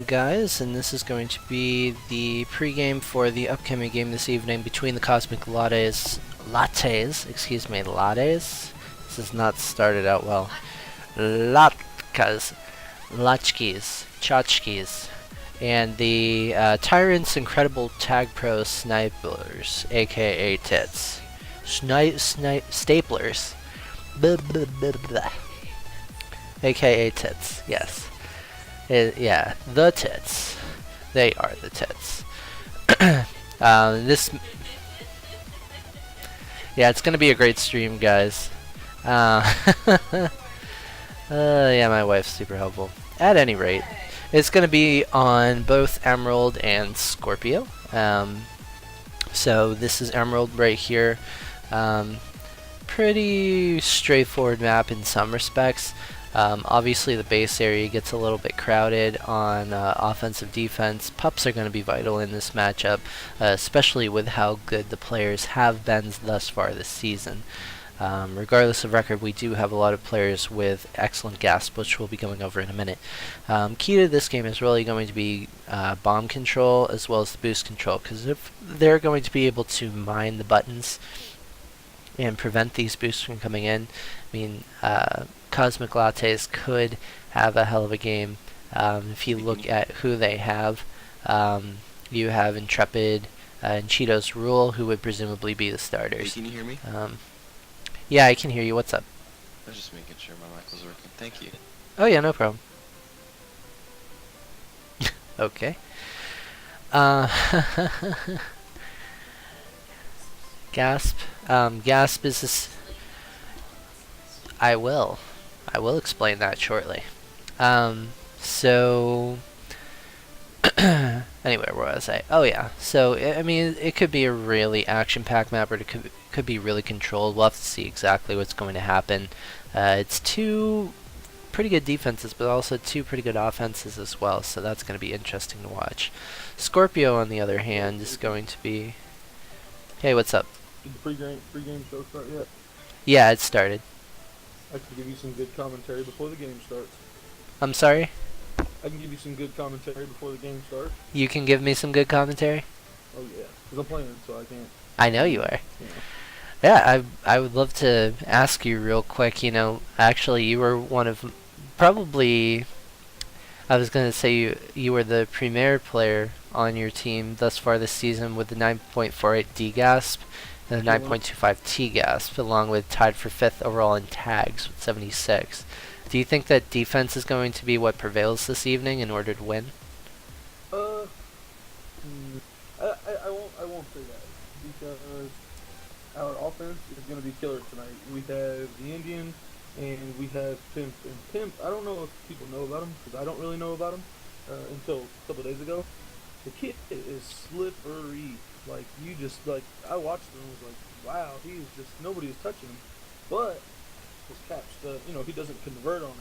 Guys, and this is going to be the pregame for the upcoming game this evening between the Cosmic Lattes, excuse me, Lattes? This has not started out well. Latkas, Tchotchkes, and the Tyrant's incredible TagPro snipers, aka Tits. Staplers. Blah, blah, blah, blah. AKA Tits, yes. Yeah, the tits. They are the tits. Yeah, it's gonna be a great stream, guys. Yeah, my wife's super helpful. At any rate, it's gonna be on both Emerald and Scorpio. So this is Emerald right here. Pretty straightforward map in some respects. Obviously the base area gets a little bit crowded on offensive defense. Pups are going to be vital in this matchup, especially with how good the players have been thus far this season. Regardless of record, we do have a lot of players with excellent gasp, which we'll be going over in a minute. Key to this game is really going to be bomb control as well as the boost control, because if they're going to be able to mine the buttons and prevent these boosts from coming in, I mean, Cosmic Lattes could have a hell of a game. If you look at who they have, you have Intrepid and Cheetos Rule, who would presumably be the starters. Hey, can you hear me? Yeah, I can hear you. What's up? I was just making sure my mic was working. Thank you. Oh yeah, no problem. Okay. Gasp. Gasp is this. I will explain that shortly. So anyway, where was I? Oh yeah. So I mean, it could be a really action-packed map, or it could be really controlled. We'll have to see exactly what's going to happen. It's two pretty good defenses, but also two pretty good offenses as well. So that's going to be interesting to watch. Scorpio, on the other hand, is going to be. Hey, what's up? Did the pre-game show start yet? Yeah, it started. I can give you some good commentary before the game starts. I'm sorry? I can give you some good commentary before the game starts. You can give me some good commentary? Oh yeah, because I'm playing, so I can't. I know you are. You know. Yeah, I would love to ask you real quick, actually you were one of, probably, I was going to say you were the premier player on your team thus far this season with the 9.48 D-gasp and the 9.25 T-gasp, along with tied for 5th overall in tags with 76. Do you think that defense is going to be what prevails this evening in order to win? I won't say that, because our offense is going to be killer tonight. We have the Indian, and we have Pimp. And Pimp, I don't know if people know about him, because I don't really know about him until a couple days ago. The kid is slippery. Like, I watched him and was like, wow, he is just, nobody is touching him. But his caps, he doesn't convert on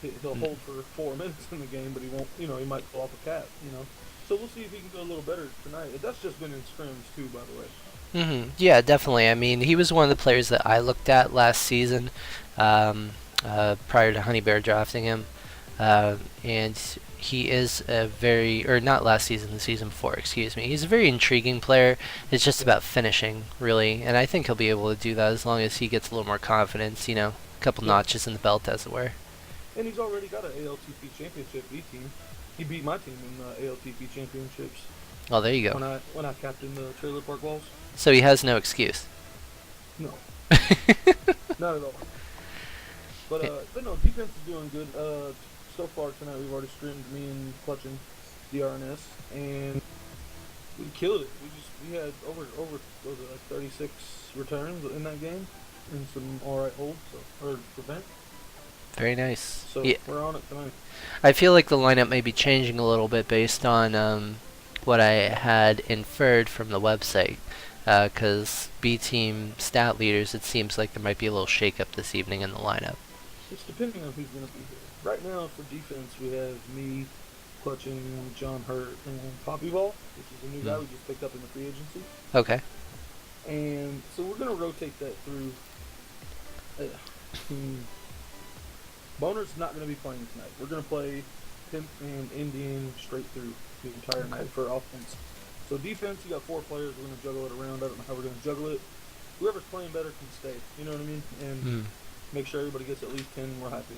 it. He'll hold for 4 minutes in the game, but he won't, he might pull off a cap, So we'll see if he can do a little better tonight. That's just been in scrims too, by the way. Yeah, definitely. I mean, he was one of the players that I looked at last season, prior to Honey Bear drafting him, and he is a not last season, the season before, excuse me. He's a very intriguing player. It's just about finishing, really, and I think he'll be able to do that as long as he gets a little more confidence, a couple notches in the belt, as it were. And he's already got an ALTP championship B team. He beat my team in ALTP championships. Oh, there you go. When I captained the Trailer Park Walls. So he has no excuse. No. Not at all. But no, defense is doing good. So far tonight, we've already streamed me and clutching the RNS, and we killed it. We had over what was it, like 36 returns in that game, and some alright holds or prevent. Very nice. So yeah. We're on it tonight. I feel like the lineup may be changing a little bit based on what I had inferred from the website, because B team stat leaders, it seems like there might be a little shakeup this evening in the lineup. It's depending on who's going to be here. Right now, for defense, we have me, clutching, John Hurt, and Poppy Ball, which is a new guy we just picked up in the free agency. Okay. And so we're going to rotate that through. Boner's not going to be playing tonight. We're going to play Pimp and Indian straight through the entire night for offense. So defense, you got 4 players. We're going to juggle it around. I don't know how we're going to juggle it. Whoever's playing better can stay. You know what I mean? And make sure everybody gets at least 10 and we're happy.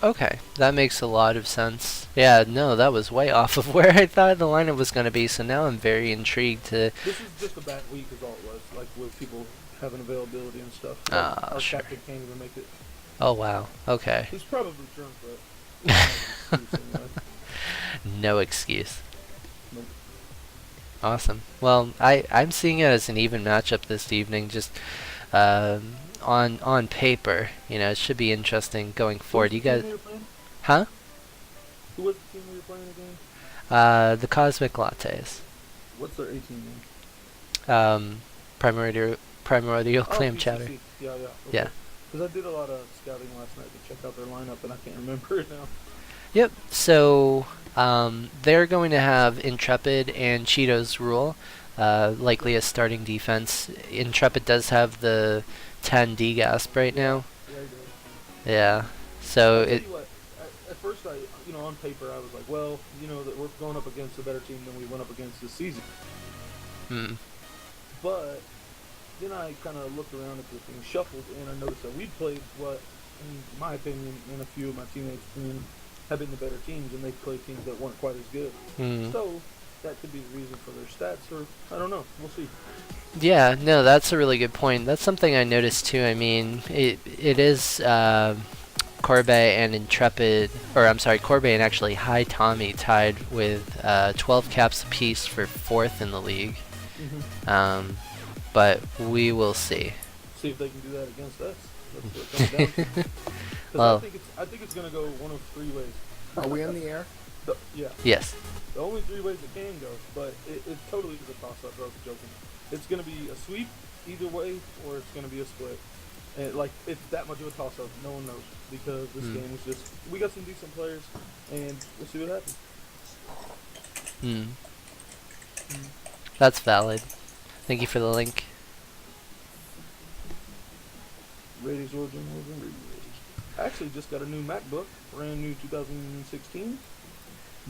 Okay, that makes a lot of sense. Yeah, no, that was way off of where I thought the lineup was going to be, so now I'm very intrigued to... This is just a bad week is all it was, like with people having availability and stuff. Ah, Our sure. captain can't even make it. Oh, wow. Okay. He's probably drunk, but... anyway. No excuse. Nope. Awesome. Well, I'm seeing it as an even matchup this evening, just on paper. You know, it should be interesting going forward. You guys... Huh? Who was the team we were playing again? The Cosmic Lattes. What's their 18 name? Primordial Clam PCC. Chowder. Yeah, yeah. Okay. Yeah. Because I did a lot of scouting last night to check out their lineup, and I can't remember it now. Yep. So they're going to have Intrepid and Cheetos Rule, likely as starting defense. Intrepid does have the 10 D gasp right now. Yeah, I did. Yeah. So I'll tell it. you what, at first, on paper, I was like, well, that we're going up against a better team than we went up against this season. Hmm. But then I kind of looked around at the thing, shuffled, and I noticed that we played what, in my opinion, and a few of my teammates' opinion, have been the better teams, and they played teams that weren't quite as good. So that could be the reason for their stats, or I don't know. We'll see. Yeah. No, that's a really good point. That's something I noticed too. I mean, it is. Corbet and Intrepid, or I'm sorry, Corbet and actually High Tommy tied with 12 caps apiece for 4th in the league. But we will see. See if they can do that against us. That's what it comes down to. 'Cause Well, I think it's gonna go one of 3 ways. Are we on the air? Yeah. yes. The only 3 ways it can go, but it totally is a toss-up. I was joking. It's gonna be a sweep either way, or it's gonna be a split. And it's that much of a toss-up. No one knows because this game is just. We got some decent players, and we'll see what happens. That's valid. Thank you for the link. Ratings origin. I actually just got a new MacBook, brand new 2016,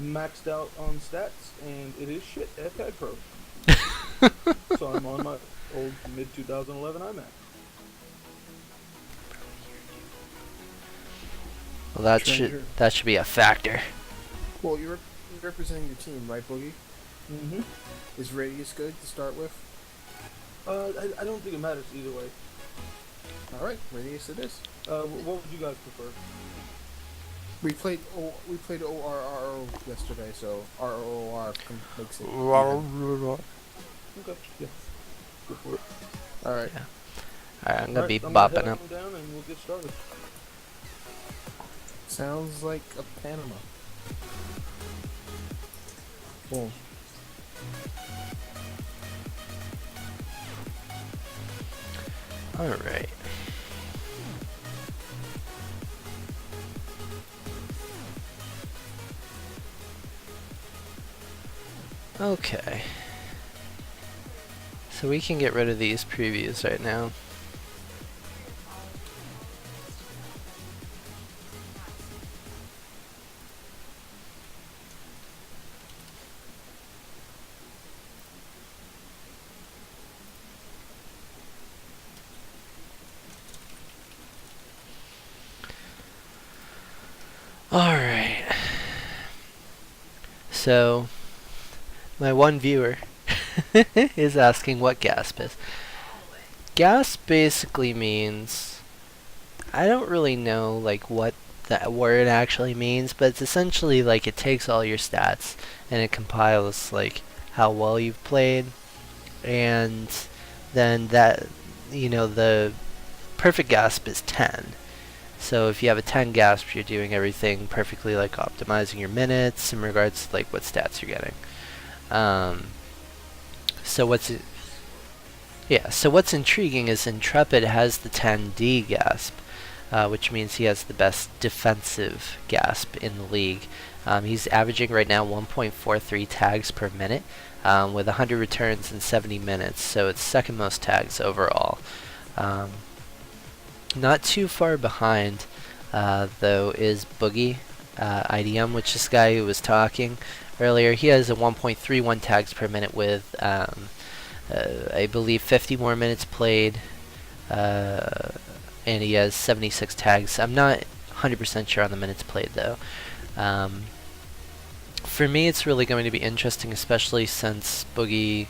maxed out on stats, and it is shit at TagPro. So I'm on my old mid 2011 iMac. Well, that should be a factor. Well, you're representing your team, right, Boogie? Mm-hmm. Is Radius good to start with? I don't think it matters either way. All right, Radius it is. What would you guys prefer? We played ORRO yesterday, so ROR makes it. Okay. Yeah. Go for it. All right. Alright, I'm gonna be I'm bopping gonna up. head down and we'll get started. Sounds like a Panama. Boom. Alright. Okay. So we can get rid of these previews right now. Alright. So, my one viewer is asking what gasp is. Gasp basically means, I don't really know like what that word actually means, but it's essentially like it takes all your stats and it compiles like how well you've played, and then that, the perfect gasp is 10. So if you have a 10 gasp, you're doing everything perfectly, like optimizing your minutes in regards to like what stats you're getting. So what's intriguing is Intrepid has the 10D gasp, which means he has the best defensive gasp in the league. He's averaging right now 1.43 tags per minute, with 100 returns in 70 minutes, so it's second most tags overall. Not too far behind, though, is Boogie IDM, which this guy who was talking earlier, he has a 1.31 tags per minute with, I believe, 50 more minutes played, and he has 76 tags. I'm not 100% sure on the minutes played, though. For me, it's really going to be interesting, especially since Boogie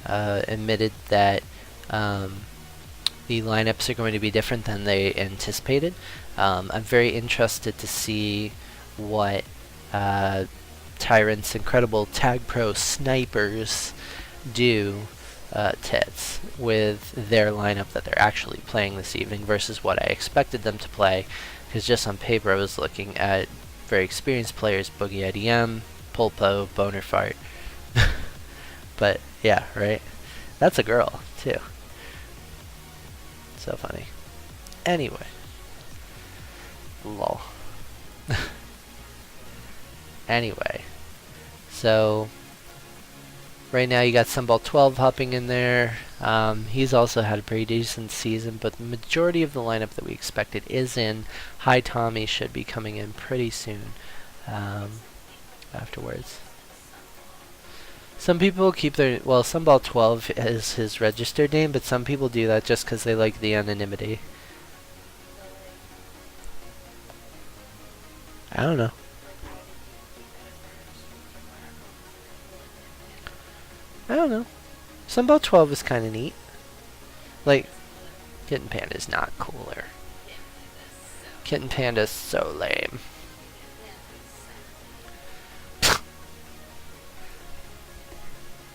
admitted that the lineups are going to be different than they anticipated. I'm very interested to see what Tyrant's incredible TagPro snipers do tits with their lineup that they're actually playing this evening versus what I expected them to play, because just on paper I was looking at very experienced players, Boogie IDM, Pulpo, Boner Fart. But yeah, right? That's a girl, too. So funny. Anyway. Lol. Anyway. So, right now you got Sunball 12 hopping in there. He's also had a pretty decent season, but the majority of the lineup that we expected is in. Hi Tommy should be coming in pretty soon afterwards. Some people keep their, well, Sunball 12 is his registered name, but some people do that just because they like the anonymity. I don't know. I don't know. Sunball 12 is kind of neat. Like, Kitten Panda's not cooler. Kitten Panda's so lame.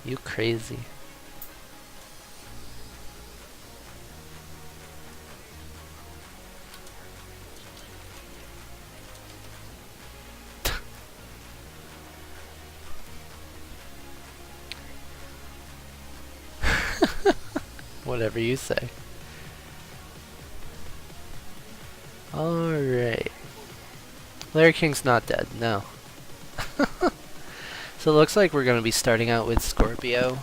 You crazy. Whatever you say. Alright. Larry King's not dead, no. So it looks like we're going to be starting out with Scorpio.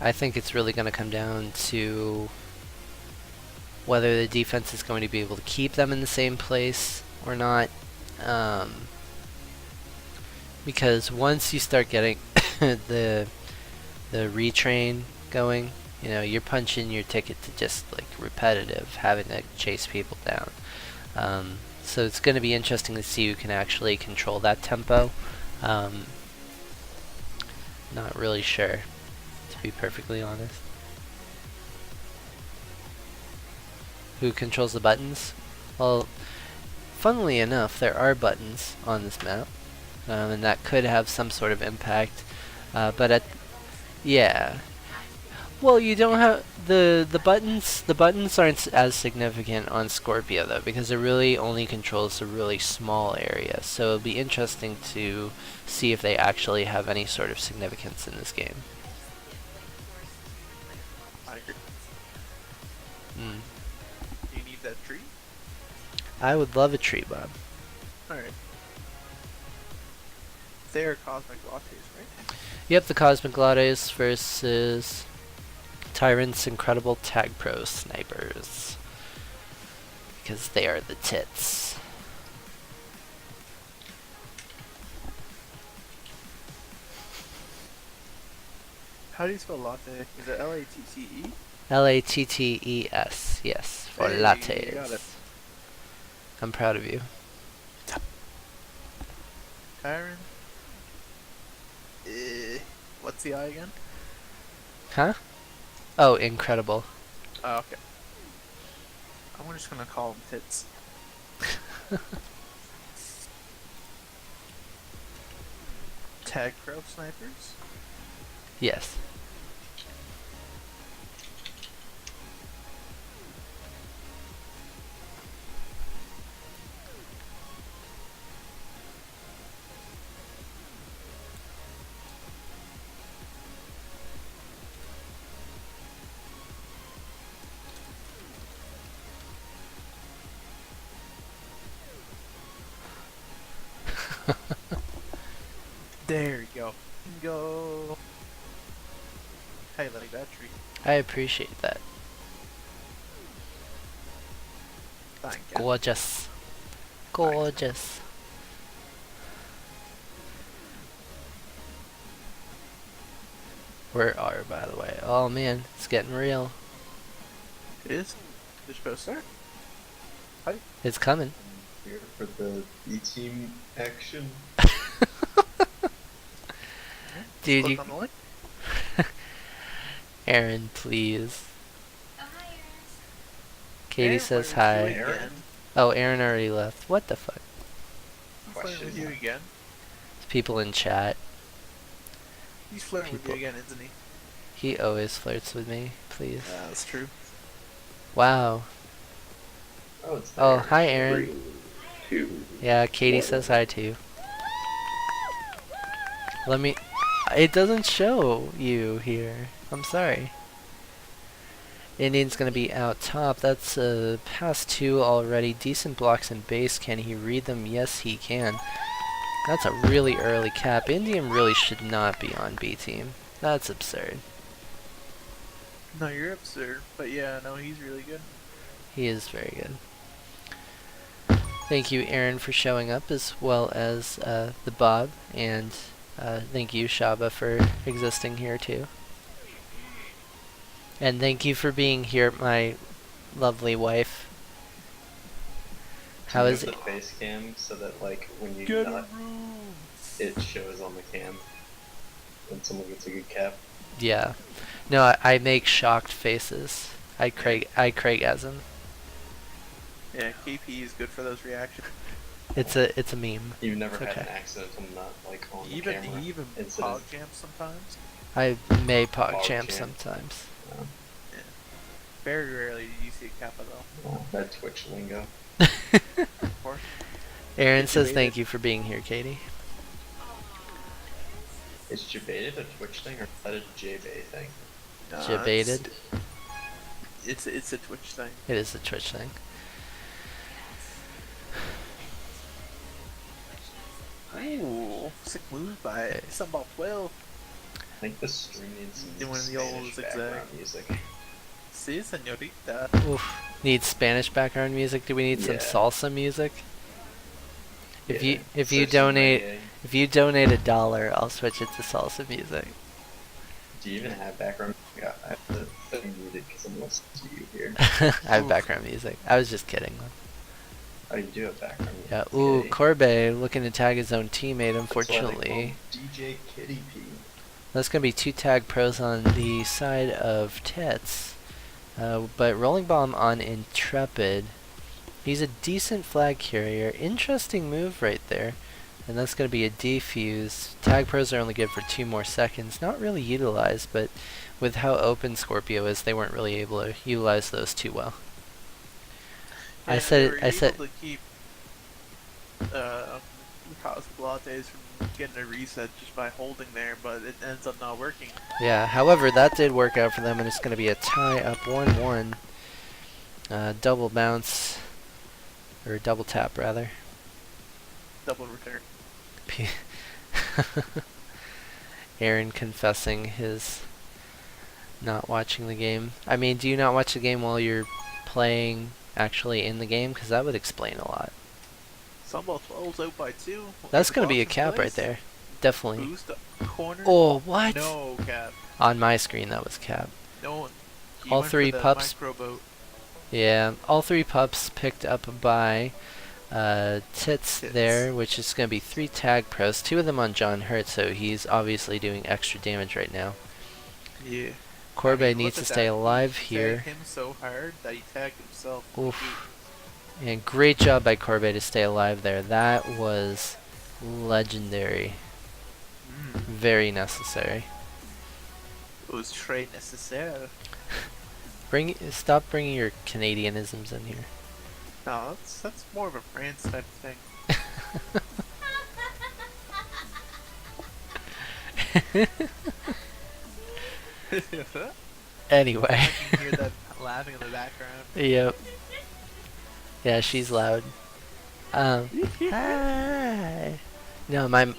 I think it's really going to come down to whether the defense is going to be able to keep them in the same place or not. Because once you start getting the retrain going, you know, you're punching your ticket to just like repetitive, having to chase people down. So it's going to be interesting to see who can actually control that tempo. Not really sure, to be perfectly honest. Who controls the buttons? Well, funnily enough, there are buttons on this map, and that could have some sort of impact. Yeah. Well, you don't have the buttons. The buttons aren't as significant on Scorpio though, because it really only controls a really small area. So it'll be interesting to see if they actually have any sort of significance in this game. I agree. Mm. Do you need that tree? I would love a tree, Bob. Alright. They are Cosmic Lattes, right? Yep, the Cosmic Lattes versus Tyrant's incredible TagPro snipers. Because they are the tits. How do you spell latte? Is it L-A-T-T-E? Lattes, yes, for Hey, lattes. got it. I'm proud of you. Tyrant? What's the I again? Huh? Oh, incredible. Oh, okay. I'm just gonna call them tits. TagPro snipers? Yes. There you go. Go. How you like that tree? I appreciate that. Gorgeous. Gorgeous. Where are, by the way? Oh man, it's getting real. It is. They're supposed to start. It's coming. Here for the E-team action. Dude, Click you... on the link. Aaron, please. Oh, hi, Aaron. Katie Aaron, says why are you hi. doing again? Oh, Aaron already left. What the fuck? He's flirting with you again. People in chat. He's flirting with you People- again, isn't he? He always flirts with me, please. Yeah, that's true. Wow. Oh, it's Oh, there. hi, Aaron. 3, 2. Yeah, Katie says hi too. Let me... It doesn't show you here. I'm sorry. Indian's gonna be out top. That's past 2 already. Decent blocks in base. Can he read them? Yes, he can. That's a really early cap. Indian really should not be on B team. That's absurd. No, you're absurd. But yeah, no, he's really good. He is very good. Thank you, Aaron, for showing up, as well as the Bob, and thank you, Shaba, for existing here too. And thank you for being here, my lovely wife. How is the it? face cam so that like when you Get a nut, room. it shows on the cam when someone gets a good cap. Yeah. No, I make shocked faces. I Craigasm. Yeah, KP is good for those reactions. It's a meme. You've never It's had okay. an accidental nut like on the Even camera. he even incident. pog jams sometimes. I may pog Pog champ champ. sometimes. Oh, Very rarely do you see a kappa though. oh, that Twitch lingo. Of course. Aaron It's says debated. thank you for being here, Katie. Is Jebaited a Twitch thing or is that a JBay thing? Jebaited? It's a Twitch thing. It is a Twitch thing. Ooh, sick move by Sunball 12. I think the stream needs some Doing the old Spanish zigzag. background music. Si, señorita. Oof. Need Spanish background music? Do we need some Yeah. salsa music? If Yeah, if you search some donate reggae. if you donate $1, I'll switch it to salsa music. Do you even have background? Yeah, I have to unmute it because I'm listening to you here. I have Oof. background music. I was just kidding. Oh, you do have background music. Yeah. Ooh, Okay. Corbe looking to tag his own teammate. That's why they call Unfortunately, him DJ Kitty P. that's gonna be 2 tag pros on the side of Tits. But Rolling Bomb on Intrepid. He's a decent flag carrier. Interesting move right there. And that's going to be a defuse. Tag pros are only good for 2 more seconds. Not really utilized, but with how open Scorpio is, they weren't really able to utilize those too well. I Yeah, said they it- were I said- able to keep Lattes from getting a reset just by holding there, but it ends up not working. Yeah, however, that did work out for them, and it's going to be a tie up 1-1. Double bounce, or double tap, rather. Double return. Aaron confessing his not watching the game. I mean, do you not watch the game while you're playing actually in the game? Because that would explain a lot. Sunball 12's out by 2. That's going to be a Box in cap right place. there. Definitely. Boost up corner. Oh, what? No cap. On my screen, that was cap. No one. He All went for 3 the pups. micro boat. Yeah, all 3 pups picked up by Tits Tits. there, which is going to be 3 tag pros. 2 of them on John Hurt, so he's obviously doing extra damage right now. Yeah. Corbe I mean, needs look to at stay that. alive He here. tagged him so hard that he tagged himself. Oof. And great job by Corbe to stay alive there. That was legendary. Mm. Very necessary. It was très nécessaire. Stop bringing your Canadianisms in here. No, that's more of a France type thing. Anyway. I can hear that laughing in the background. Yep. Yeah, she's loud. Hi. No, my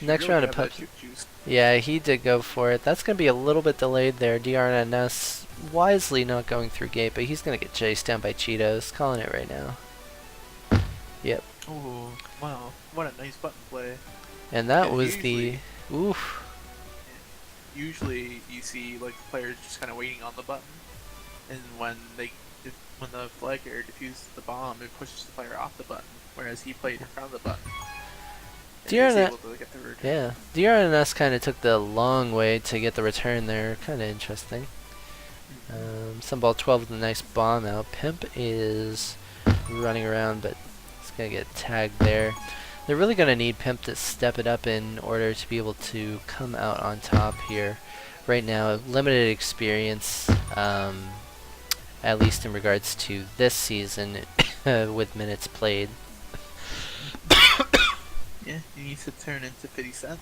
Next round of pups. Juice. yeah, he did go for it. That's gonna be a little bit delayed there. DRNS wisely not going through gate, but he's gonna get chased down by Cheetos. Calling it right now. Yep. Oh, wow. What a nice button play. And that Yeah, was usually- the oof. Usually you see like the players just kind of waiting on the button, and when when the flag carrier defuses the bomb, it pushes the player off the button, whereas he played in front of the button. And he was DRNS able to get the return. Yeah, DRNS kind of took the long way to get the return there. Kind of interesting. Sunball 12 with a nice bomb out. Pimp is running around, but he's gonna get tagged there. They're really gonna need Pimp to step it up in order to be able to come out on top here. Right now, limited experience, at least in regards to this season, with minutes played. Yeah, he needs to turn into 50 Cent.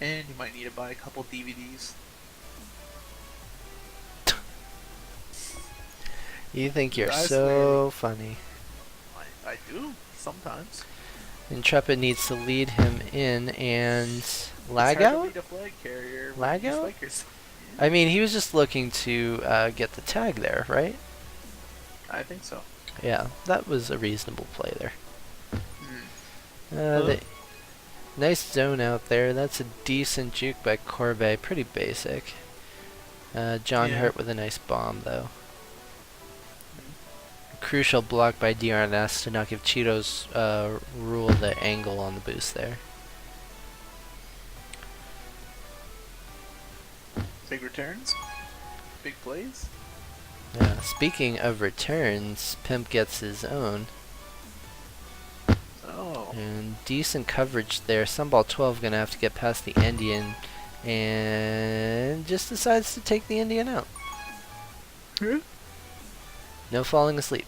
And you might need to buy a couple DVDs. You think you're I so funny. I do, sometimes. Intrepid needs to lead him in and lag It's hard to out? lead a flag carrier when Lag you out? spike yourself. I mean, he was just looking to get the tag there, right? I think so. Yeah, that was a reasonable play there. Hmm. Nice zone out there. That's a decent juke by Corbe. Pretty basic. John Yeah. Hurt with a nice bomb, though. Crucial block by DRNS to not give Cheetos rule the angle on the boost there. Big returns. Big plays. Yeah. Speaking of returns, Pimp gets his own. Oh. And decent coverage there. Sunball 12 gonna have to get past the Indian, and just decides to take the Indian out. No falling asleep.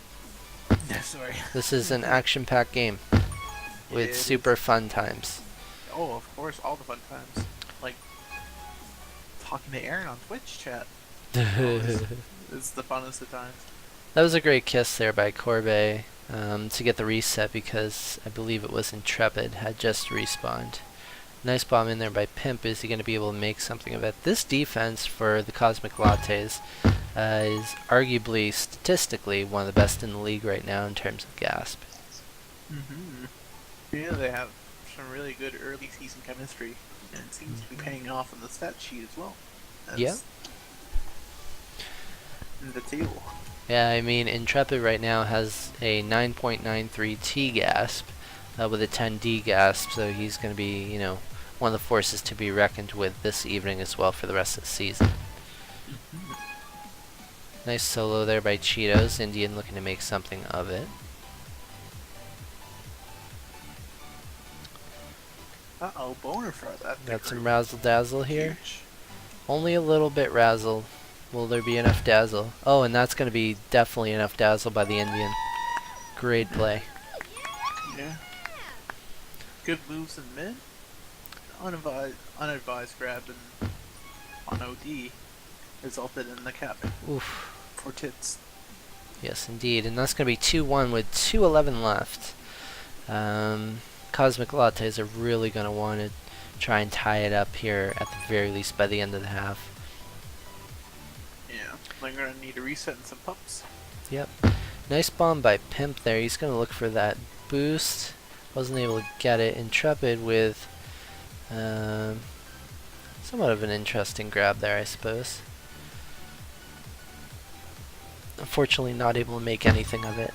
Yeah, sorry. This is an action-packed game with it is. super fun times. Oh, of course, all the fun times. Like talking to Aaron on Twitch chat. It's the funnest of times. That was a great kiss there by Corbe to get the reset, because I believe it was Intrepid had just respawned. Nice bomb in there by Pimp. Is he going to be able to make something of it? This defense for the Cosmic Lattes is arguably statistically one of the best in the league right now in terms of gasp. Yeah, they have some really good early season chemistry, and it seems to be paying off on the stat sheet as well. Yeah. In the table. Yeah, I mean, Intrepid right now has a 9.93 T gasp with a 10 D gasp, so he's going to be, you know, one of the forces to be reckoned with this evening as well for the rest of the season. Nice solo there by Cheetos. Indian looking to make something of it. Uh-oh, boner for that. Got some razzle dazzle here. Huge. Only a little bit razzle. Will there be enough dazzle? Oh, and that's going to be definitely enough dazzle by the Indian. Great play. Yeah. Good moves in mid. Unadvised grab and on OD resulted in the cap Oof. for tits. Yes, indeed. And that's going to be 2-1 with 2:11 left. Cosmic Lattes are really going to want to try and tie it up here at the very least by the end of the half. Yeah, they're gonna need a reset and some pups. Yep. Nice bomb by Pimp there. He's going to look for that boost. Wasn't able to get it. Intrepid with somewhat of an interesting grab there, I suppose. Unfortunately, not able to make anything of it.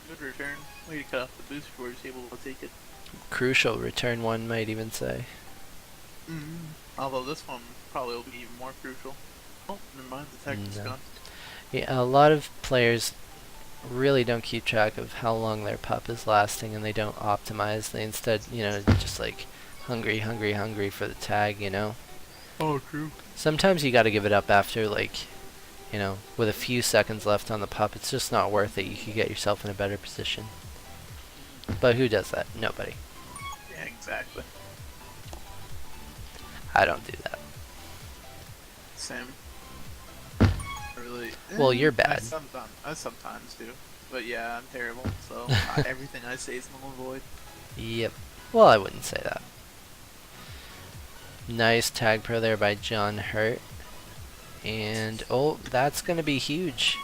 Good return. Way to cut off the boost before he's able to take it. Crucial return, one might even say. Although this one probably will be even more crucial. Oh, never mind, the tag is No. gone. Yeah, a lot of players really don't keep track of how long their pup is lasting, and they don't optimize. They instead, you know, just like hungry for the tag, you know. Oh, true. Sometimes you got to give it up after, like, you know, with a few seconds left on the pup. It's just not worth it. You could get yourself in a better position. But who does that? Nobody. Yeah, exactly. I don't do that. Same. I really. Well, you're bad. I sometimes do. But yeah, I'm terrible, so everything I say is null and void. Yep. Well, I wouldn't say that. Nice tag pro there by John Hurt. And, oh, that's going to be huge.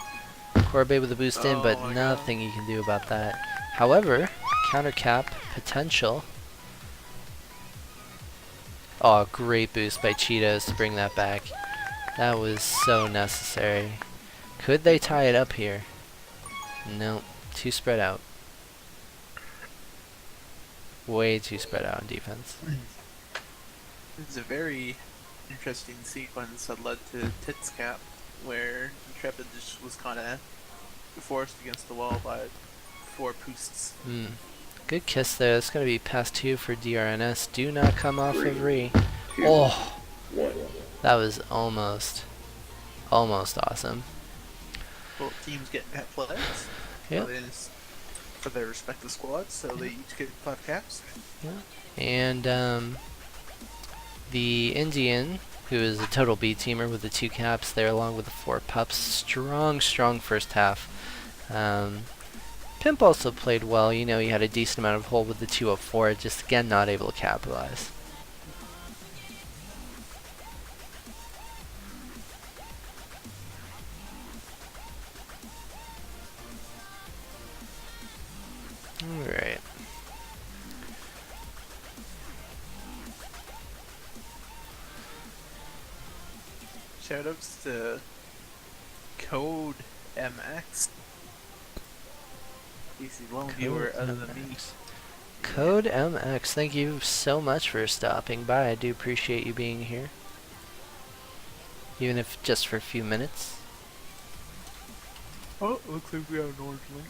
Corbet with a boost in, but Oh my nothing you can do about that. However, counter cap potential. Oh, great boost by Cheetos to bring that back. That was so necessary. Could they tie it up here? Nope. Too spread out. Way too spread out on defense. It's a very interesting sequence that led to Tits Cap, where Intrepid just was kind of forced against the wall by 4 boosts. Good kiss there. That's going to be pass 2 for DRNS. Do not come off of Re. 2, Oh, 1. that was almost awesome. Both teams get pet flags. Yep. For their respective squads, so they each get 5 caps. And the Indian, who is a total B teamer with the 2 caps there along with the 4 pups. Strong first half. Pimp also played well. You know, he had a decent amount of hold with the 2 of 4. Just again, not able to capitalize. Alright. Shoutouts to Code MX. He's the lone viewer other than me. Code MX, thank you so much for stopping by. I do appreciate you being here. Even if just for a few minutes. Oh, looks like we have an orange link.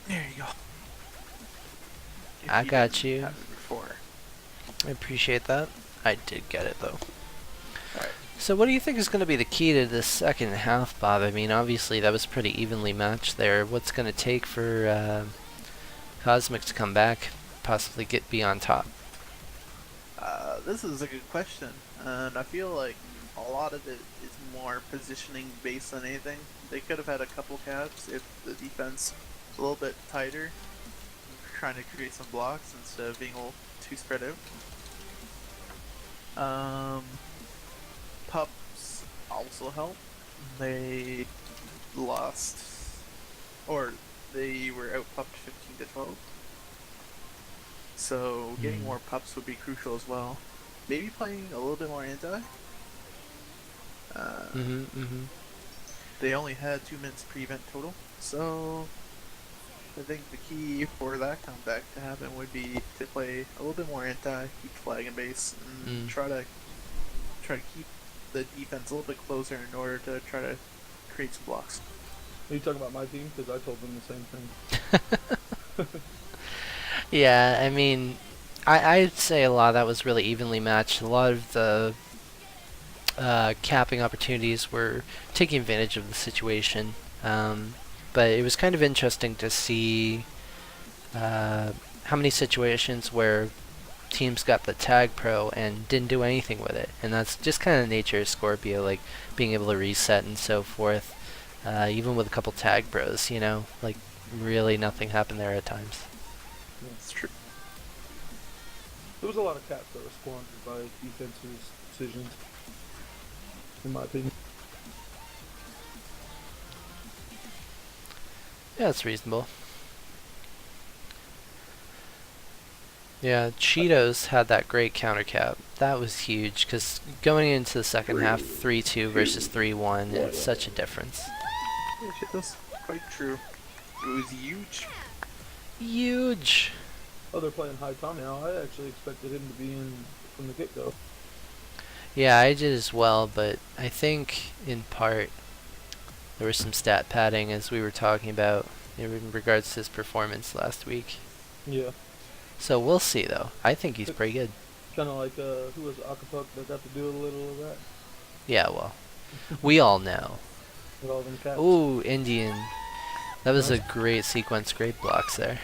There you go. I got you. Have it before. I appreciate that. I did get it though. Alright. So what do you think is going to be the key to this second half, Bob? I mean, obviously that was pretty evenly matched there. What's going to take for Cosmic to come back, possibly be on top? This is a good question, and I feel like a lot of it is more positioning based than anything. They could have had a couple caps if the defense was a little bit tighter, trying to create some blocks instead of being a little too spread out. Pups also help. They lost, or they were out pupped 15 to 12. So getting more pups would be crucial as well. Maybe playing a little bit more anti. They only had 2 minutes pre-event total, so I think the key for that comeback to happen would be to play a little bit more anti, keep flag and base, and try to keep the defense a little bit closer in order to try to create some blocks. Are you talking about my team? Because I told them the same thing. Yeah, I mean, I'd say a lot of that was really evenly matched. A lot of the capping opportunities were taking advantage of the situation. But it was kind of interesting to see how many situations where teams got the TagPro and didn't do anything with it. And that's just kind of the nature of Scorpio, like being able to reset and so forth. Even with a couple TagPros, you know, like really nothing happened there at times. Yeah. That's true. There was a lot of caps that were squandered by defense's decisions, in my opinion. Yeah, that's reasonable. Yeah, Cheetos had that great counter cap. That was huge, because going into the second half, 3-2 versus 3-1, it's such a difference. Yeah, shit, that's quite true. It was huge. Huge! Oh, they're playing high Tom now. I actually expected him to be in from the get-go. Yeah, I did as well, but I think, in part, there was some stat padding, as we were talking about, in regards to his performance last week. Yeah. So we'll see, though. I think he's pretty good. Kind of like, who was Acapulco that got to do a little of that? Yeah, well, we all know. With all them caps. Ooh, Indian. That was a great sequence, great blocks there.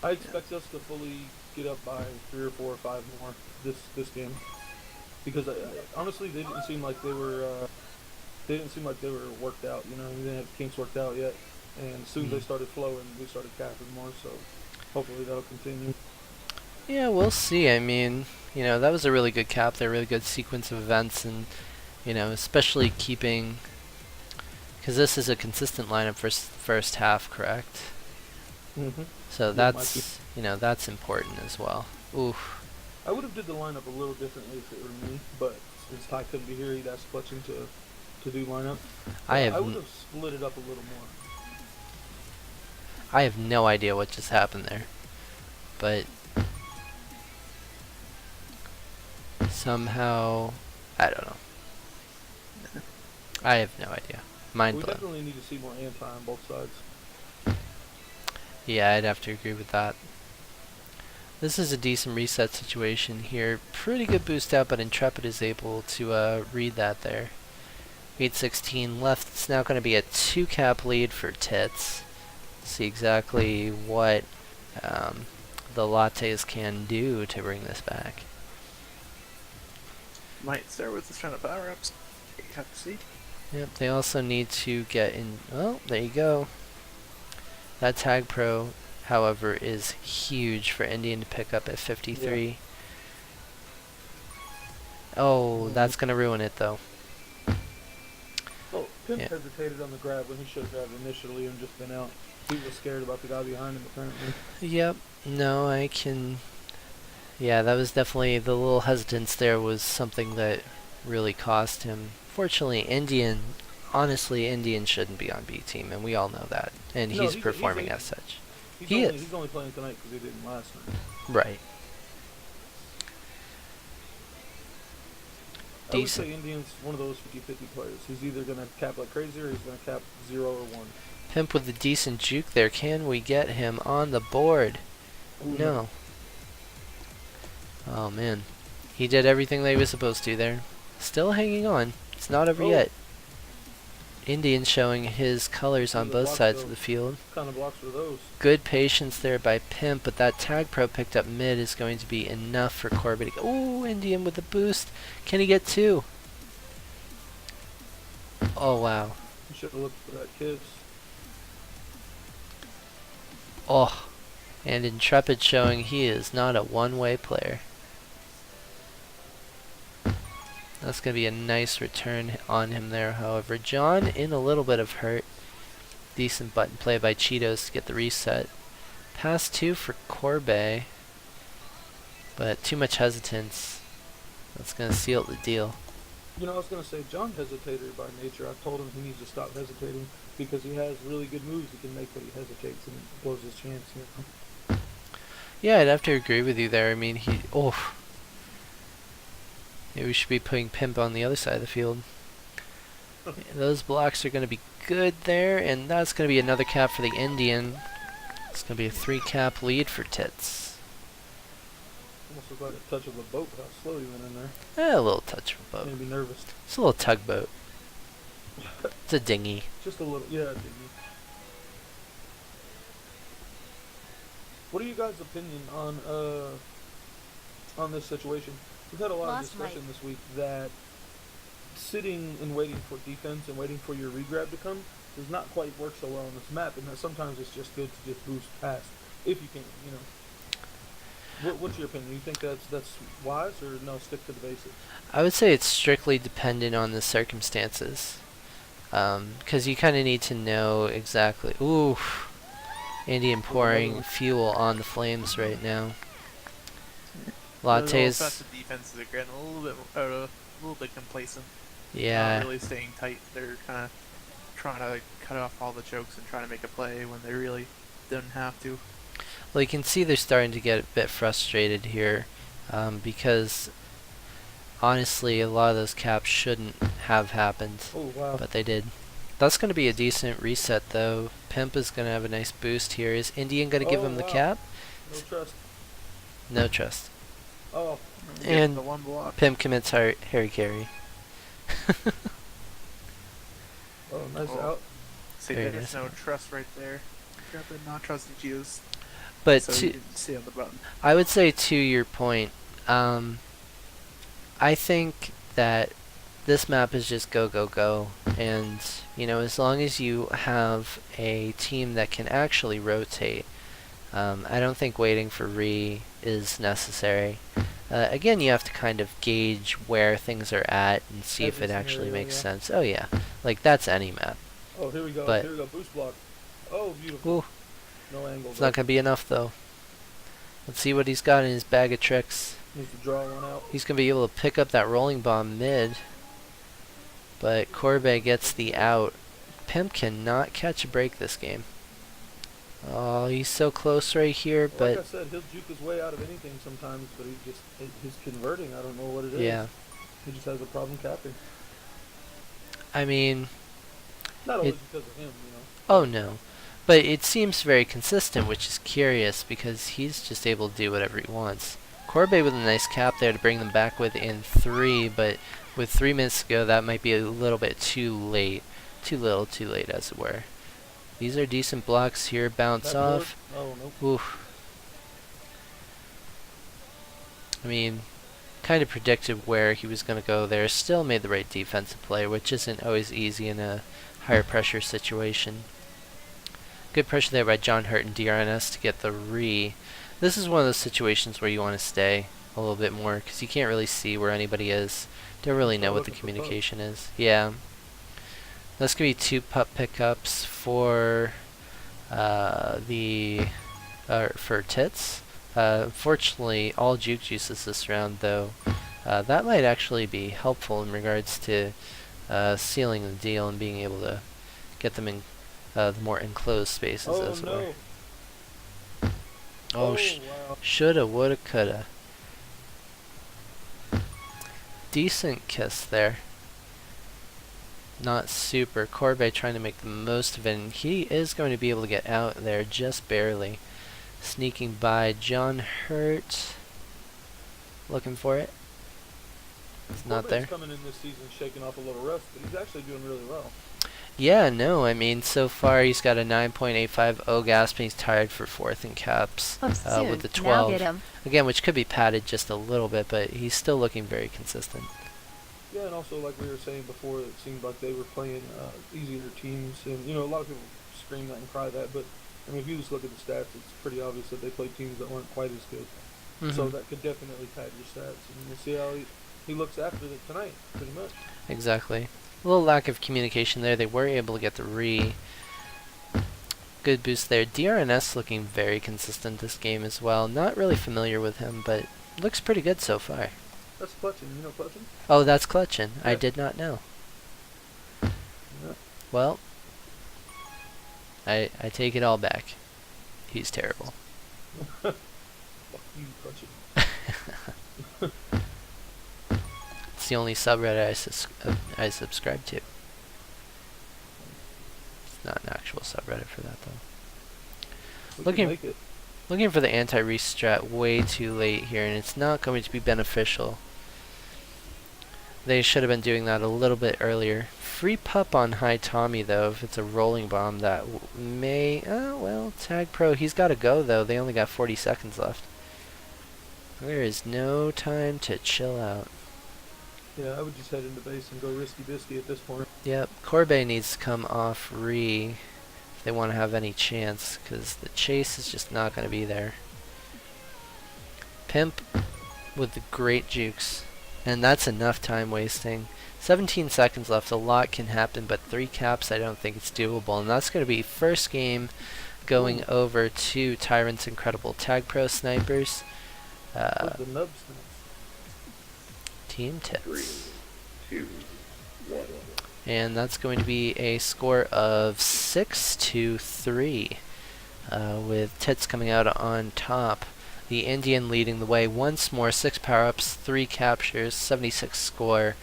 I expect us to fully get up by 3 or 4 or 5 more this game, because honestly, they didn't seem like they were worked out. You know, they didn't have kinks worked out yet, and as soon as they started flowing, we started capping more. So hopefully that'll continue. Yeah, we'll see. I mean, that was a really good cap there, really good sequence of events, and especially keeping, because this is a consistent lineup for first half, correct? Mm-hmm. So Yeah, that's important as well. Oof. I would have did the lineup a little differently if it were me, but since Ty couldn't be here, he'd asked Clutching to do lineup. I would have split it up a little more. I have no idea what just happened there, but somehow, I don't know. I have no idea. Mind We blown. definitely need to see more anti on both sides. Yeah, I'd have to agree with that. This is a decent reset situation here. Pretty good boost out, but Intrepid is able to read that there. 8:16 left. It's now going to be a 2-cap lead for Tits. See exactly what the Lattes can do to bring this back. Might start with this round of power-ups. You have to see. Yep, they also need to get in. Oh, there you go. That TagPro, however, is huge for Indian to pick up at 53. Yeah. Oh, that's going to ruin it, though. Oh, Pimp hesitated on the grab when he should have grabbed initially and just been out. He was scared about the guy behind him, apparently. Yep. No, I can... Yeah, that was definitely... The little hesitance there was something that really cost him. Fortunately, Honestly, Indian shouldn't be on B team, and we all know that. And he's performing as such. He's only playing tonight because he didn't last night. Right. I would say Indian's one of those 50-50 players. He's either going to cap like crazy or he's going to cap 0 or 1. Pimp with a decent juke there. Can we get him on the board? Ooh, no. Oh, man. He did everything that he was supposed to there. Still hanging on. It's not over yet. Indian showing his colors on both sides of the field. What kind of blocks were those? Good patience there by Pimp, but that TagPro picked up mid is going to be enough for Corbett. Ooh, Indian with the boost. Can he get 2? Oh, wow. You should have looked for that kiss. Oh, and Intrepid showing he is not a one-way player. That's going to be a nice return on him there, however. John in a little bit of hurt. Decent button play by Cheetos to get the reset. Pass 2 for Corbet. But too much hesitance. That's going to seal the deal. I was going to say, John hesitated by nature. I told him he needs to stop hesitating because he has really good moves he can make, but he hesitates and blows his chance. Yeah, I'd have to agree with you there. I mean, maybe we should be putting Pimp on the other side of the field. Those blocks are going to be good there, and that's going to be another cap for the Indian. It's going to be a 3-cap lead for Tits. Almost looked like a touch of a boat, how slow he went in there. A little touch of a boat. Made me nervous. It's a little tugboat. It's a dinghy. Just a little, yeah, a dinghy. What are you guys' opinion on this situation? We've had a lot of discussion this week that sitting and waiting for defense and waiting for your regrab to come does not quite work so well on this map, and that sometimes it's just good to just boost past if you can. What's your opinion? You think that's wise, or no? Stick to the basics. I would say it's strictly dependent on the circumstances, because you kind of need to know exactly. Ooh, Indian pouring fuel on the flames right now. Lattes. Offensive defenses are getting a little bit complacent. Yeah. Not really staying tight. They're kind of trying to cut off all the chokes and trying to make a play when they really didn't have to. Well, you can see they're starting to get a bit frustrated here, because honestly, a lot of those caps shouldn't have happened. Oh, wow. But they did. That's going to be a decent reset, though. Pimp is going to have a nice boost here. Is Indian going to give him the cap? No trust. No trust. Oh. And the one block. Pimp commits Harry Carey. Oh, nice out. See, there's no trust right there. Got the not trusting Cheetos. But so you didn't see on the button. I would say, to your point, I think that this map is just go, go, go, And, you know, as long as you have a team that can actually rotate, I don't think waiting for re is necessary. Again, you have to kind of gauge where things are at and see if Every it actually scenario, makes yeah. sense. Oh yeah, like that's any map. Oh, here we go. But- Here we go. Boost block. Oh, beautiful. Ooh, No angle. it's not gonna be enough though. Let's see what he's got in his bag of tricks. Needs to draw one out. He's gonna be able to pick up that rolling bomb mid, but Corbe gets the out. Pimp cannot catch a break this game. Oh, he's so close right here, Like I but said, he'll juke his way out of anything sometimes, but he's converting. I don't know what it is. yeah. He just has a problem capping. I mean, Not always It- because of him, you know. oh no. But it seems very consistent, which is curious because he's just able to do whatever he wants. Corbe with a nice cap there to bring them back within 3, but with 3 minutes to go, that might be a little bit too late. Too little, too late, as it were. These are decent blocks here. Bounce That off. board- Oh, nope. Oof. I mean, kind of predicted where he was going to go there. Still made the right defensive play, which isn't always easy in a higher pressure situation. Good pressure there by John Hurt and DRNS to get the re. This is one of those situations where you want to stay a little bit more because you can't really see where anybody is. Don't really know what the Looking for communication is. Yeah. That's going to be 2 pup pickups for for Tits. Fortunately, all juke juices this round though. That might actually be helpful in regards to sealing the deal and being able to get them in the more enclosed spaces Oh, as it were. no. Oh, Wow. shoulda, woulda, coulda. Decent kiss there. Not super. Corbe trying to make the most of it, and he is going to be able to get out there just barely. Sneaking by John Hurt. Looking for it. It's not Corbett's there. coming in this season shaking off a little rust, but he's actually doing really well. Yeah, no, I mean, so far he's got a 9.85 OGASP, and he's tied for 4th in caps with the Now 12. get him. Again, which could be padded just a little bit, but he's still looking very consistent. Yeah, and also like we were saying before, it seemed like they were playing easier teams, and you know a lot of people scream that and cry that, but I mean if you just look at the stats, it's pretty obvious that they played teams that weren't quite as good. So Mhm. that could definitely pad your stats, and we'll see how he looks after it tonight, pretty much. Exactly. A little lack of communication there. They were able to get the re. Good boost there. DRNS looking very consistent this game as well. Not really familiar with him, but looks pretty good so far. That's clutching, you know clutching? Oh, that's clutching. I Yeah. did not know. Yeah. Well, I take it all back. He's terrible. Fuck you, clutching. It's the only subreddit I subscribe to. It's not an actual subreddit for that though. We Looking- can make it. Looking for the anti-restrat way too late here, and it's not going to be beneficial. They should have been doing that a little bit earlier. Free pup on High Tommy though, if it's a rolling bomb that may... Oh, well, TagPro, he's got to go though. They only got 40 seconds left. There is no time to chill out. Yeah, I would just head into base and go risky bisky at this point. Yep, Corbe needs to come off re if they want to have any chance, because the chase is just not going to be there. Pimp with the great jukes, and that's enough time wasting. 17 seconds left, a lot can happen, but 3 caps, I don't think it's doable, and that's going to be first game going over to Tyrant's incredible TagPro snipers. With the nub snap. Team Tits. 3, 2, 1. And that's going to be a score of 6-3, with Tits coming out on top. The Indian leading the way once more, 6 power-ups, 3 captures, 76 score.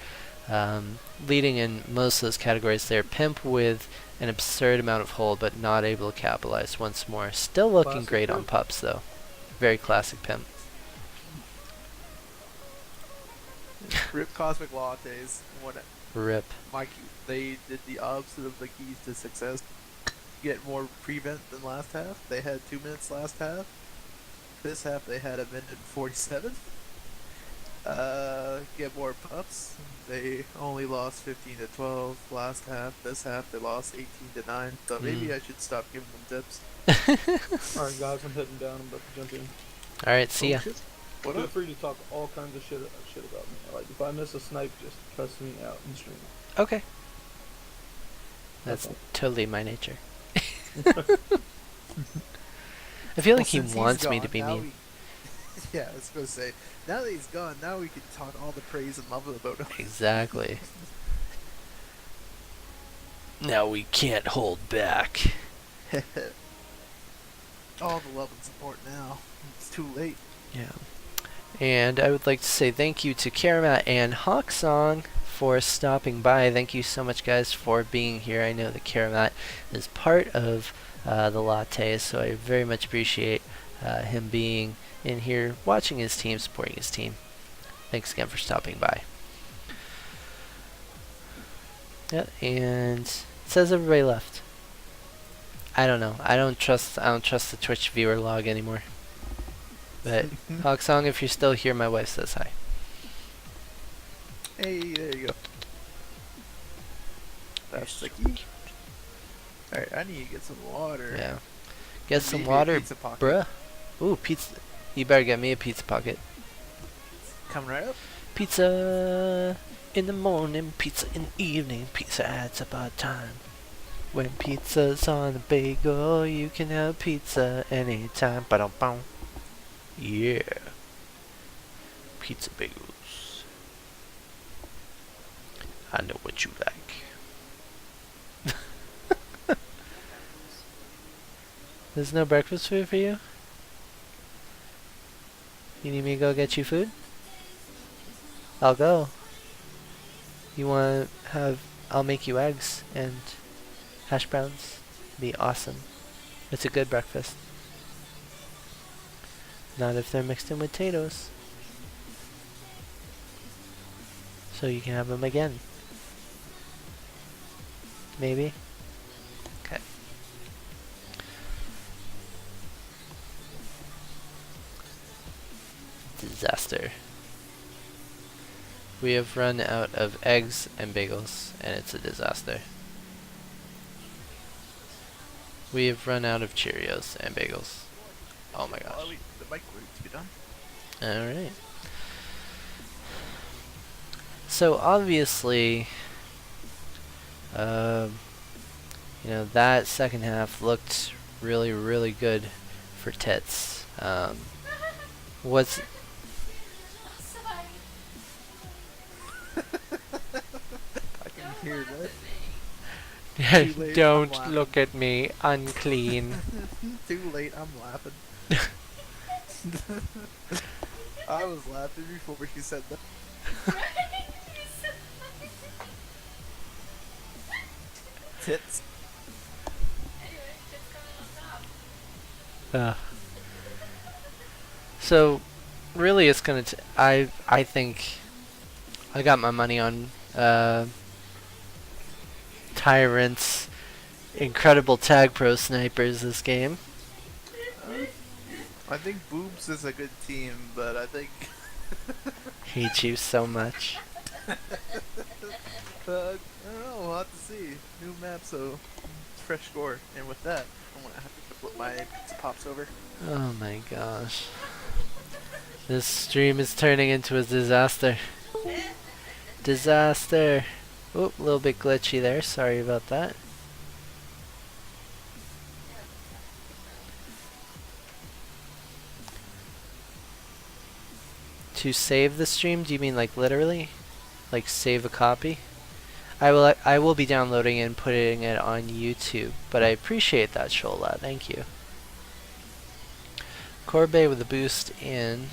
Leading in most of those categories there. Pimp with an absurd amount of hold, but not able to capitalize once more. Still looking Classic great on Pimp. pups, though. Very classic Pimp. Rip Cosmic Lattes. What Rip. they did the opposite of the keys to success. Get more prevent than last half. They had 2 minutes last half. This half they had 1 minute and 47. Get more pups. They only lost 15-12 last half. This half they lost 18-9. So maybe I should stop giving them tips. Alright, guys, I'm heading down. I'm about to jump in. Alright, see ya. Shit. What Feel up? free to talk all kinds of shit about me. Like, if I miss a snipe, just cuss me out in stream. Okay. That's Okay. totally my nature. I feel like he Since he's wants me gone, to be now mean. Yeah, I was gonna say. Now that he's gone, now we can talk all the praise and love about him. Exactly. Now we can't hold back. All the love and support now. It's too late. Yeah. And I would like to say thank you to Karamat and Hawksong for stopping by. Thank you so much, guys, for being here. I know that Karamat is part of the Lattes, so I very much appreciate him being in here, watching his team, supporting his team. Thanks again for stopping by. Yeah, and it says everybody left. I don't know. I don't trust the Twitch viewer log anymore. But Hawksong, if you're still here, my wife says hi. Hey, there you go. That's the key. Alright, I need to get some water. Yeah. Get some Maybe a water, pizza pocket. bruh. Ooh, pizza. You better get me a pizza pocket. Coming right up. Pizza in the morning, pizza in the evening, pizza at supper time. When pizza's on a bagel, you can have pizza anytime. Ba-dum-bum. Yeah. Pizza bagels. I know what you like. There's no breakfast food for you? You need me to go get you food? I'll go. You want to have... I'll make you eggs and hash browns. Be awesome. It's a good breakfast. Not if they're mixed in with potatoes. So you can have them again. Maybe? Okay. Disaster. We have run out of eggs and bagels, and it's a disaster. We have run out of Cheerios and bagels. Oh my gosh. Wait for the microwave to be done. Alright. So obviously, you know, that second half looked really, really good for Tits. What's... I can hear that. Too late, I'm Don't laughing. look at me, unclean. Too late, I'm laughing. I was laughing before you said that. Tits. So, really, it's gonna. I think I got my money on Tyrant's incredible TagPro snipers this game. I think Boobs is a good team, but I think Hate you so much. I don't know. We'll have to see. New map, so fresh score. And with that, I'm gonna have to flip my pizza pops over. Oh my gosh. This stream is turning into a disaster. Disaster. Oop, a little bit glitchy there. Sorry about that. To save the stream, do you mean like literally? Like save a copy? I will be downloading it and putting it on YouTube, but I appreciate that, Shola. Thank you. Corbe with a boost in.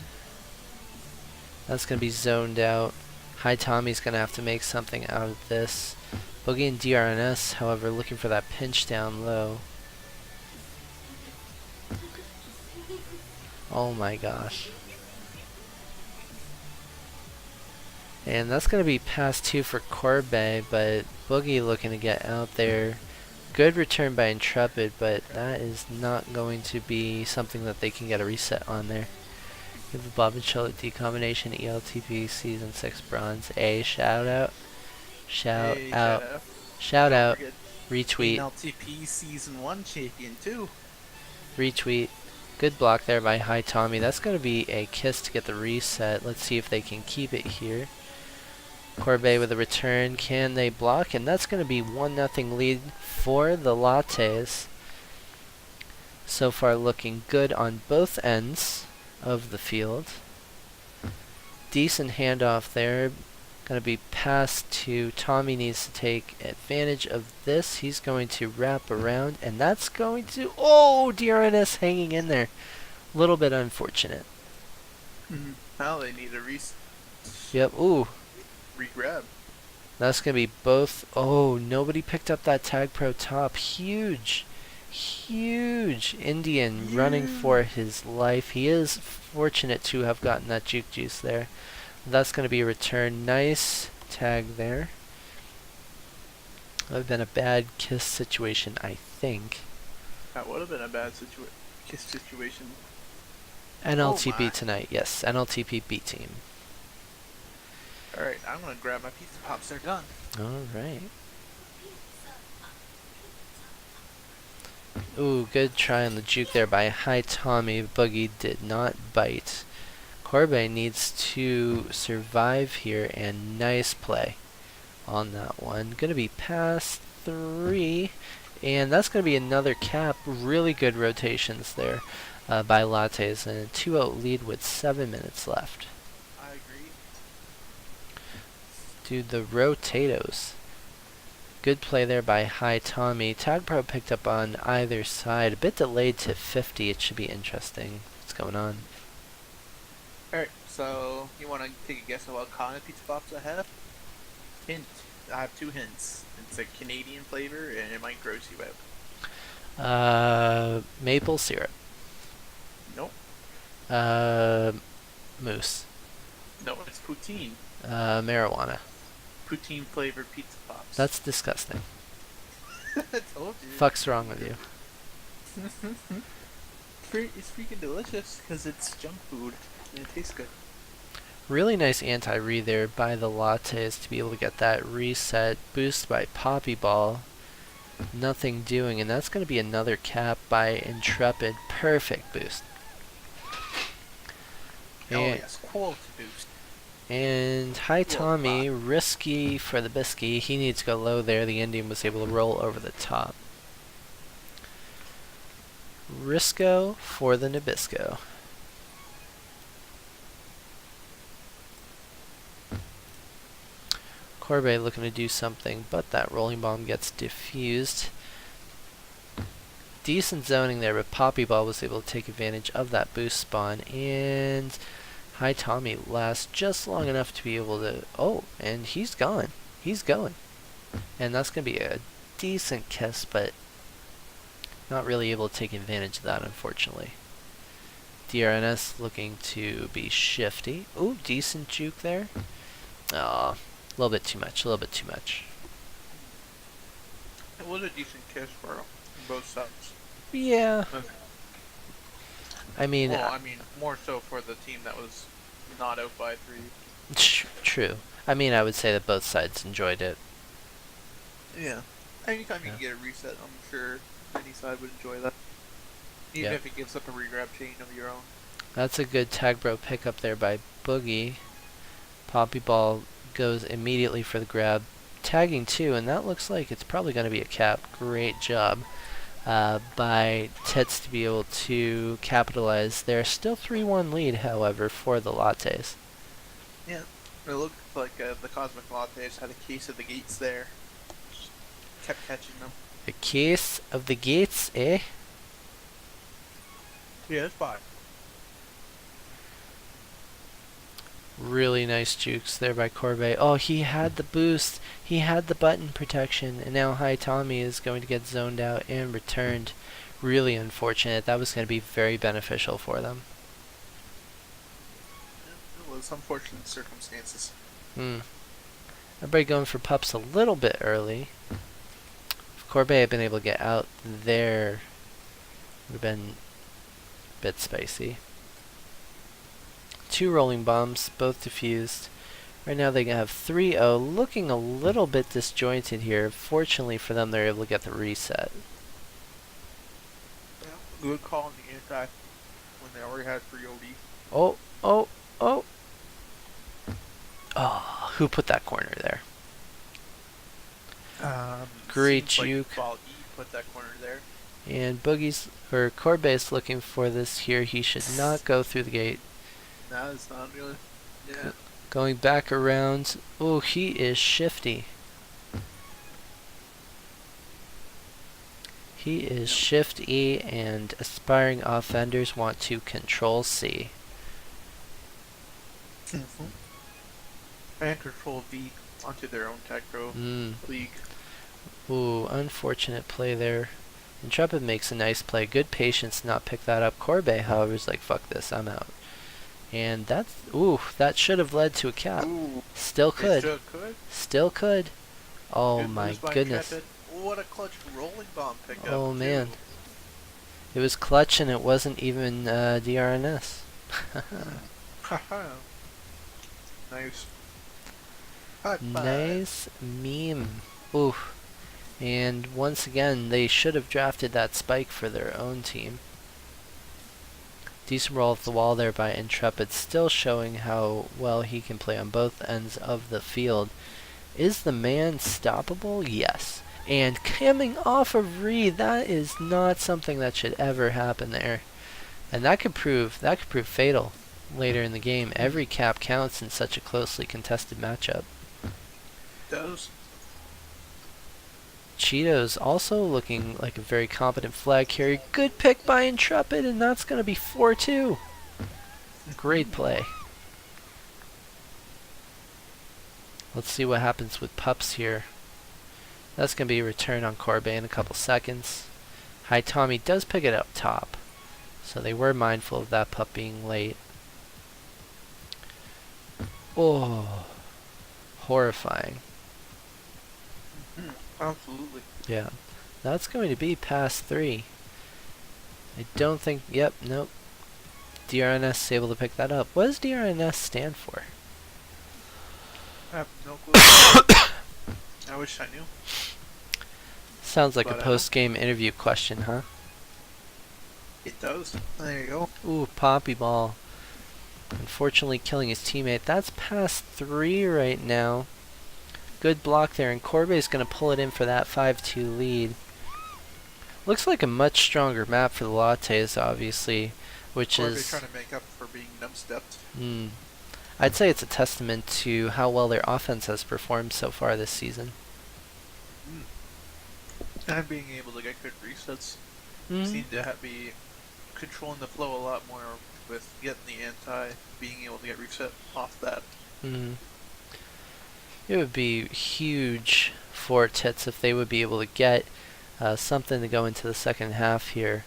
That's going to be zoned out. Hi Tommy's going to have to make something out of this. Boogie and DRNS, however, looking for that pinch down low. Oh my gosh. And that's going to be pass 2 for Corbe, but Boogie looking to get out there. Good return by Intrepid, but that is not going to be something that they can get a reset on there. Give the Bob and Charlotte D combination ELTP season 6 bronze. A shout out. Shout Hey, out. shout out. Shout Don't out. forget Retweet. LTP Season 1 champion, too. Retweet. Good block there by Hi Tommy. That's going to be a kiss to get the reset. Let's see if they can keep it here. Corbet with a return. Can they block? And that's going to be 1-0 lead for the Lattes. So far looking good on both ends of the field. Decent handoff there. Going to be passed to Tommy. Needs to take advantage of this. He's going to wrap around, and that's going to... Oh, DRNS hanging in there. A little bit unfortunate. Now they need a Yep. Ooh. re-grab. That's going to be both... Oh, nobody picked up that TagPro top. Huge. Huge. Indian running for his life. He is fortunate to have gotten that juke juice there. That's going to be a return. Nice tag there. That would have been a bad kiss situation, I think. That would have been a bad kiss situation. NLTP my. tonight, yes. NLTP B team. Alright, I'm gonna grab my pizza pops. They're done. Alright. Ooh, good try on the juke there by Hi Tommy. Boogie did not bite. Corbet needs to survive here, and nice play on that one. Gonna be past 3, and that's gonna be another cap. Really good rotations there by Lattes, and a 2-0 lead with 7 minutes left. I agree. Dude, the rotatos. Good play there by Hi Tommy. TagPro picked up on either side. A bit delayed to 50. It should be interesting. What's going on? Alright, so you want to take a guess at what kind of pizza pops I have? Hint. I have 2 hints. It's a Canadian flavor, and it might gross you out. Maple syrup. Nope. Mousse. No, it's poutine. Marijuana. Poutine flavored pizza pops. That's disgusting. I told you. Fuck's wrong with you? It's freaking delicious because it's junk food and it tastes good. Really nice anti-read there by the Lattes to be able to get that reset. Boost by Poppy Ball. Nothing doing, and that's going to be another cap by Intrepid. Perfect boost. Oh yes, quality boost. And Hi Tommy, risky for the bisky. He needs to go low there. The Indian was able to roll over the top. Risco for the Nabisco. Corbet looking to do something, but that rolling bomb gets diffused. Decent zoning there, but Poppy Ball was able to take advantage of that boost spawn, and Hi Tommy lasts just long enough to be able to... Oh, and he's gone. He's going. And that's going to be a decent kiss, but not really able to take advantage of that, unfortunately. DRNS looking to be shifty. Ooh, decent juke there. Aw, a little bit too much, a little bit too much. It was a decent kiss for both sides. Yeah. Okay. I mean... Well, I mean, more so for the team that was not out by 3. True. I mean, I would say that both sides enjoyed it. Yeah. Anytime you can get a reset, I'm sure any side would enjoy that. Even Yeah. if it gives up a regrab chain of your own. That's a good TagPro pickup there by Boogie. Poppy Ball goes immediately for the grab. Tagging 2, and that looks like it's probably going to be a cap. Great job by Tits to be able to capitalize. There's still 3-1 lead, however, for the Lattes. Yeah. It looked like the Cosmic Lattes had a case of the gates there. Just kept catching them. A case of the gates, eh? Yeah, it's 5. Really nice jukes there by Corbet. Oh, he had the boost. He had the button protection. And now Hi Tommy is going to get zoned out and returned. Really unfortunate. That was going to be very beneficial for them. It was unfortunate circumstances. Everybody going for pups a little bit early. If Corbet had been able to get out there, would have been a bit spicy. 2 rolling bombs, both defused. Right now they have 3-0, looking a little bit disjointed here. Fortunately for them, they're able to get the reset. Yeah, good call on the anti when they already had 3 OD. Oh, oh, oh. Oh, who put that corner there? Great Seems juke. Like Ball E put that corner there. And Boogie's, or Corbe's looking for this here. He should not go through the gate. Now it's not really. Yeah. Going back around. Oh, he is shifty. He is Shift E, and aspiring offenders want to Control C. And Control V onto their own TagPro league. Ooh, unfortunate play there. Intrepid makes a nice play. Good patience to not pick that up. Corbe, however, is like, fuck this, I'm out. And that's, ooh, that should have led to a cap. Ooh, Still could. Still could. Still could. Oh Good my moves by goodness. Intrepid. What a clutch rolling bomb pickup. Oh man. too. It was clutch and it wasn't even DRNS. Haha. Nice. High five. Nice meme. Ooh. And once again, they should have drafted that spike for their own team. Decent roll off the wall there by Intrepid, still showing how well he can play on both ends of the field. Is the man stoppable? Yes. And coming off of Reed, that is not something that should ever happen there. And that could prove fatal later in the game. Every cap counts in such a closely contested matchup. Does. Cheetos also looking like a very competent flag carrier. Good pick by Intrepid, and that's going to be 4-2. Great play. Let's see what happens with Pups here. That's going to be a return on Corbe in a couple seconds. Hi Tommy does pick it up top, so they were mindful of that pup being late. Oh, horrifying. Absolutely. Yeah, that's going to be pass 3. I don't think, yep, nope. DRNS is able to pick that up. What does DRNS stand for? I have no clue. I wish I knew. Sounds like But a I don't. post-game interview question, huh? It does. There you go. Ooh, Poppy Ball. Unfortunately killing his teammate. That's pass 3 right now. Good block there, and Corbe is going to pull it in for that 5-2 lead. Looks like a much stronger map for the Lattes, obviously, which Or is... they're trying to make up for being numb-stepped. I'd say it's a testament to how well their offense has performed so far this season. And being able to get good resets. Seem to be controlling the flow a lot more with getting the anti, being able to get reset off that. It would be huge for Tits if they would be able to get something to go into the second half here.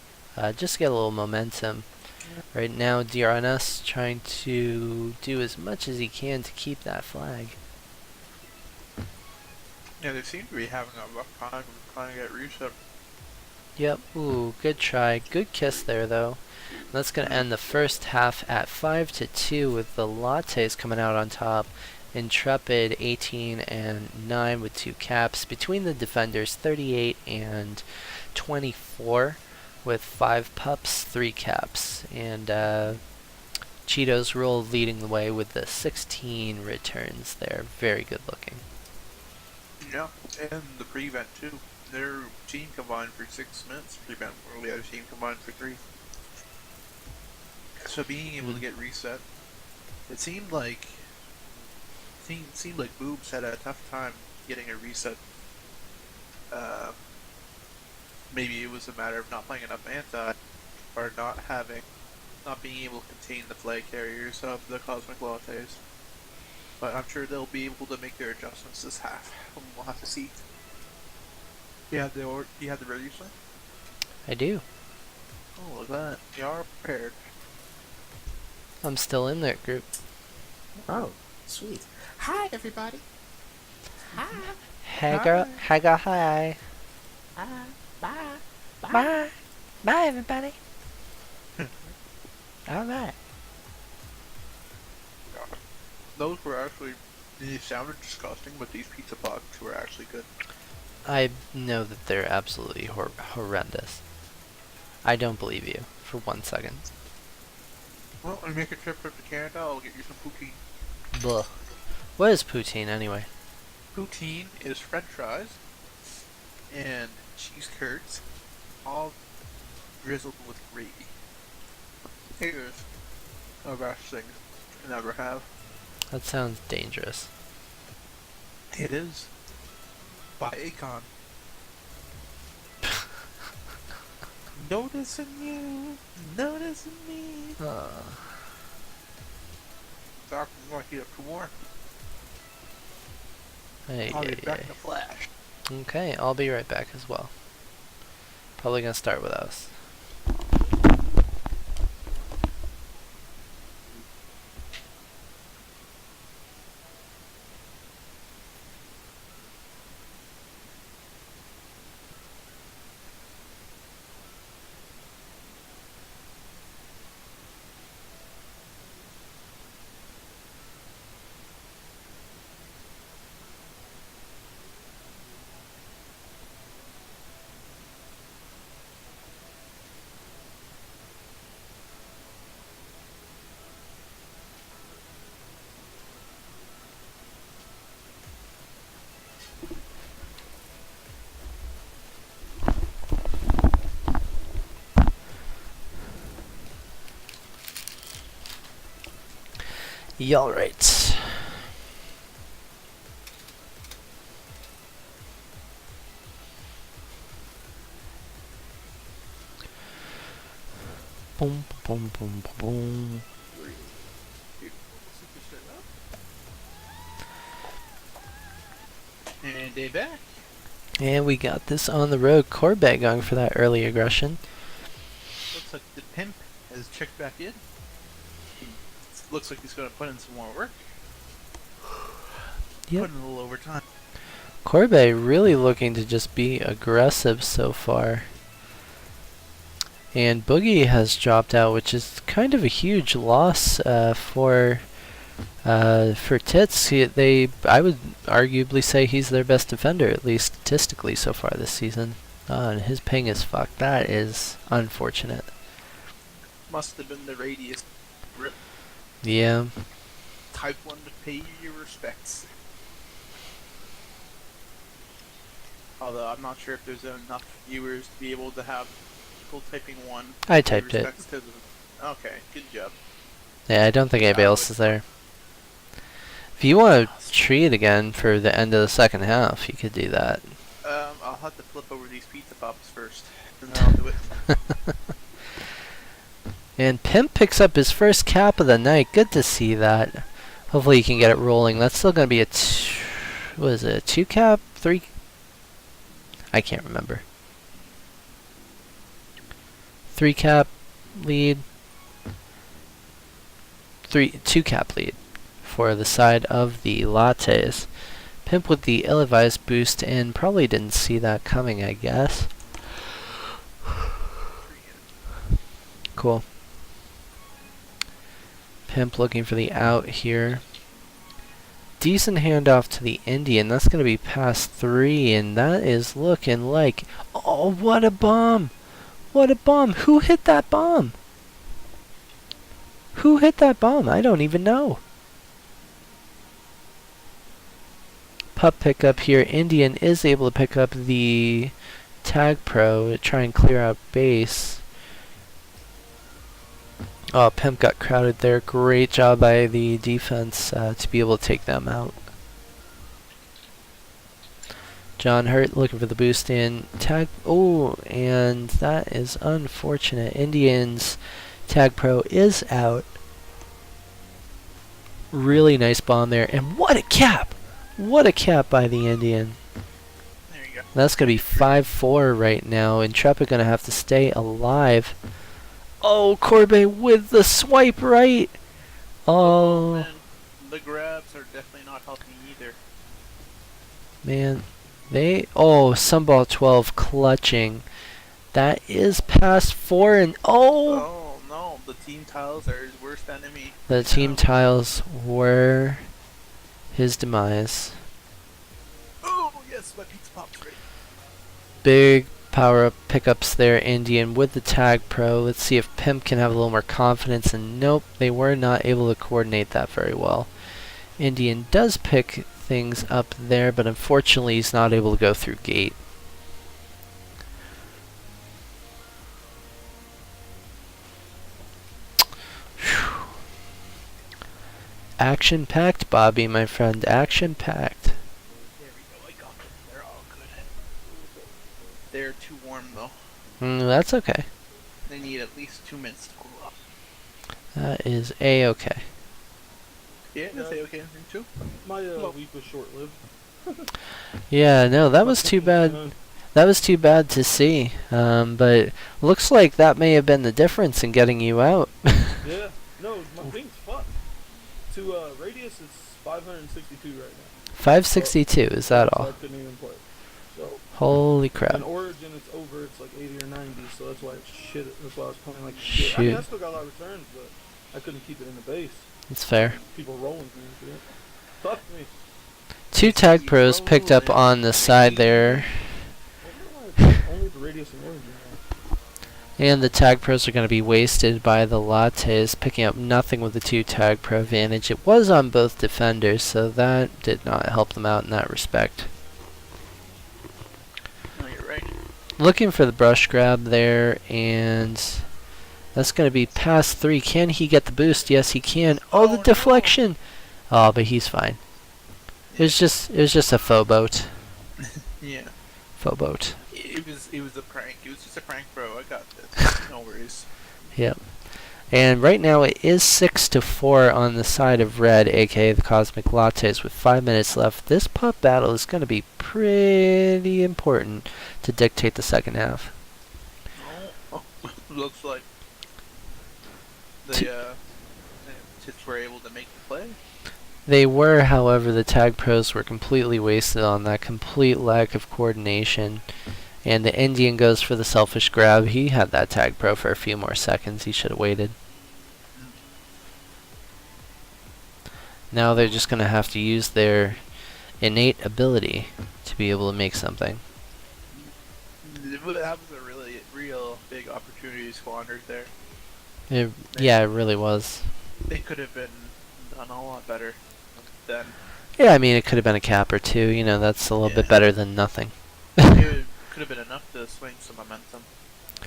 Just get a little momentum. Right now, DRNS trying to do as much as he can to keep that flag. Yeah, they seem to be having a rough time trying to get reset. Yep, ooh, good try. Good kiss there, though. That's going to end the first half at 5-2 with the Lattes coming out on top. Intrepid 18 and 9 with 2 caps. Between the defenders, 38 and 24 with 5 pups, 3 caps. And Cheetos Rule leading the way with the 16 returns there. Very good looking. Yeah, and the prevent too. Their team combined for 6 minutes. Prevent, while the other team combined for 3. So being able to get reset, it seemed like Boobs had a tough time getting a reset. Maybe it was a matter of not playing enough anti, or not being able to contain the flag carriers of the Cosmic Lattes. But I'm sure they'll be able to make their adjustments this half. We'll have to see. You have the ready set? I do. Oh, look at that. You are prepared. I'm still in that group. Oh, sweet. Hi, everybody. Hi. Hey girl, hi girl, hi. Hi. Bye. Bye. Bye everybody. Alright. Those were actually, they sounded disgusting, but these pizza pucks were actually good. I know that they're absolutely horrendous. I don't believe you for 1 second. Well, when you make a trip up to Canada, I'll get you some poutine. Blah. What is poutine anyway? Poutine is French fries and cheese curds, all drizzled with gravy. It is the best thing you can ever have. That sounds dangerous. It is. By Akon. Noticing you, noticing me. Doc, I'm going to heat up 2 more. Hey, I'll be back in a flash. Okay, I'll be right back as well. Probably gonna start with us. Y'all right. Boom, boom, boom, boom, boom. And they back. And we got this on the road. Corbett going for that early aggression. Looks like the pimp has checked back in. Looks like he's going to put in some more work. Yep. Put in a little overtime. Corbett really looking to just be aggressive so far. And Boogie has dropped out, which is kind of a huge loss for Tits. I would arguably say he's their best defender, at least statistically so far this season. And his ping is fucked. That is unfortunate. Must have been the radius. Rip. Yeah. Type 1 to pay your respects. Although I'm not sure if there's enough viewers to be able to have people typing 1. I typed it. To the... Okay, good job. Yeah, I don't think anybody else is there. If you want to tree it again for the end of the second half, you could do that. I'll have to flip over these pizza pops first, and then I'll do it. And Pimp picks up his first cap of the night. Good to see that. Hopefully he can get it rolling. That's still going to be a what is it, a 2 cap? 3? I can't remember. 3 cap lead. 2 cap lead for the side of the Lattes. Pimp with the ill-advised boost and probably didn't see that coming, I guess. Cool. Pimp looking for the out here. Decent handoff to the Indian. That's going to be past 3, and that is looking like... Oh, what a bomb! What a bomb! Who hit that bomb? Who hit that bomb? I don't even know. Pup pickup here. Indian is able to pick up the TagPro to try and clear out base. Oh, Pimp got crowded there. Great job by the defense to be able to take them out. John Hurt looking for the boost in. Oh, and that is unfortunate. Indians TagPro is out. Really nice bomb there. And what a cap! What a cap by the Indian. There you go. That's going to be 5-4 right now. Intrepid going to have to stay alive. Oh, Corbet with the swipe right. Oh, man. The grabs are definitely not helping either. Man. Oh, Sunball 12 clutching. That is past 4 and... Oh! Oh, no. the team tiles are his worst enemy. The team tiles were his demise. Oh yes, my pizza pop's ready. Big power-up pickups there, Indian, with the TagPro. Let's see if Pimp can have a little more confidence, and nope, they were not able to coordinate that very well. Indian does pick things up there, but unfortunately he's not able to go through gate. Action-packed, Bobby, my friend. Action-packed. There we go, I got them. They're all good. They're too warm though. That's okay. They need at least 2 minutes to cool off. That is A-okay. Yeah, Yeah. is they okay too? My week was short-lived. Yeah, no, that was too bad. That was too bad to see. But looks like that may have been the difference in getting you out. Yeah. No, my thing's fucked. To radius is 562 right now. 562, is that So all? I couldn't even play. So Holy crap. in Origin it's over. It's like 80 or 90. So that's why it's shit. That's why I was playing like shit. I mean, I Shoot. still got a lot of returns, but I couldn't keep it in the base. It's fair. People rolling me and shit. Fuck me. 2 TagPros picked up on the side there. Only the radius and Origin. And the TagPros are going to be wasted by the Lattes, picking up nothing with the 2 TagPro advantage. It was on both defenders, so that did not help them out in that respect. No, you're right. Looking for the brush grab there, and that's going to be past 3. Can he get the boost? Yes, he can. Oh, the no. deflection! Oh, but he's fine. It was just a faux boat. Yeah. Faux boat. It was a prank. It was just a prank, bro. I got this. No worries. Yep. And right now it is 6-4 on the side of red, aka the Cosmic Lattes, with 5 minutes left. This pup battle is going to be pretty important to dictate the second half. Oh, looks like T- the Tits were able to make the play. They were, however, the TagPros were completely wasted on that complete lack of coordination. And the Indian goes for the selfish grab. He had that TagPro for a few more seconds. He should have waited. Now they're just going to have to use their innate ability to be able to make something. That was a really real big opportunity squandered there. Yeah, it really was. They could have been done a lot better than. Yeah, I mean, it could have been a cap or two. You know, that's a little bit better than nothing. It could have been enough to swing some momentum,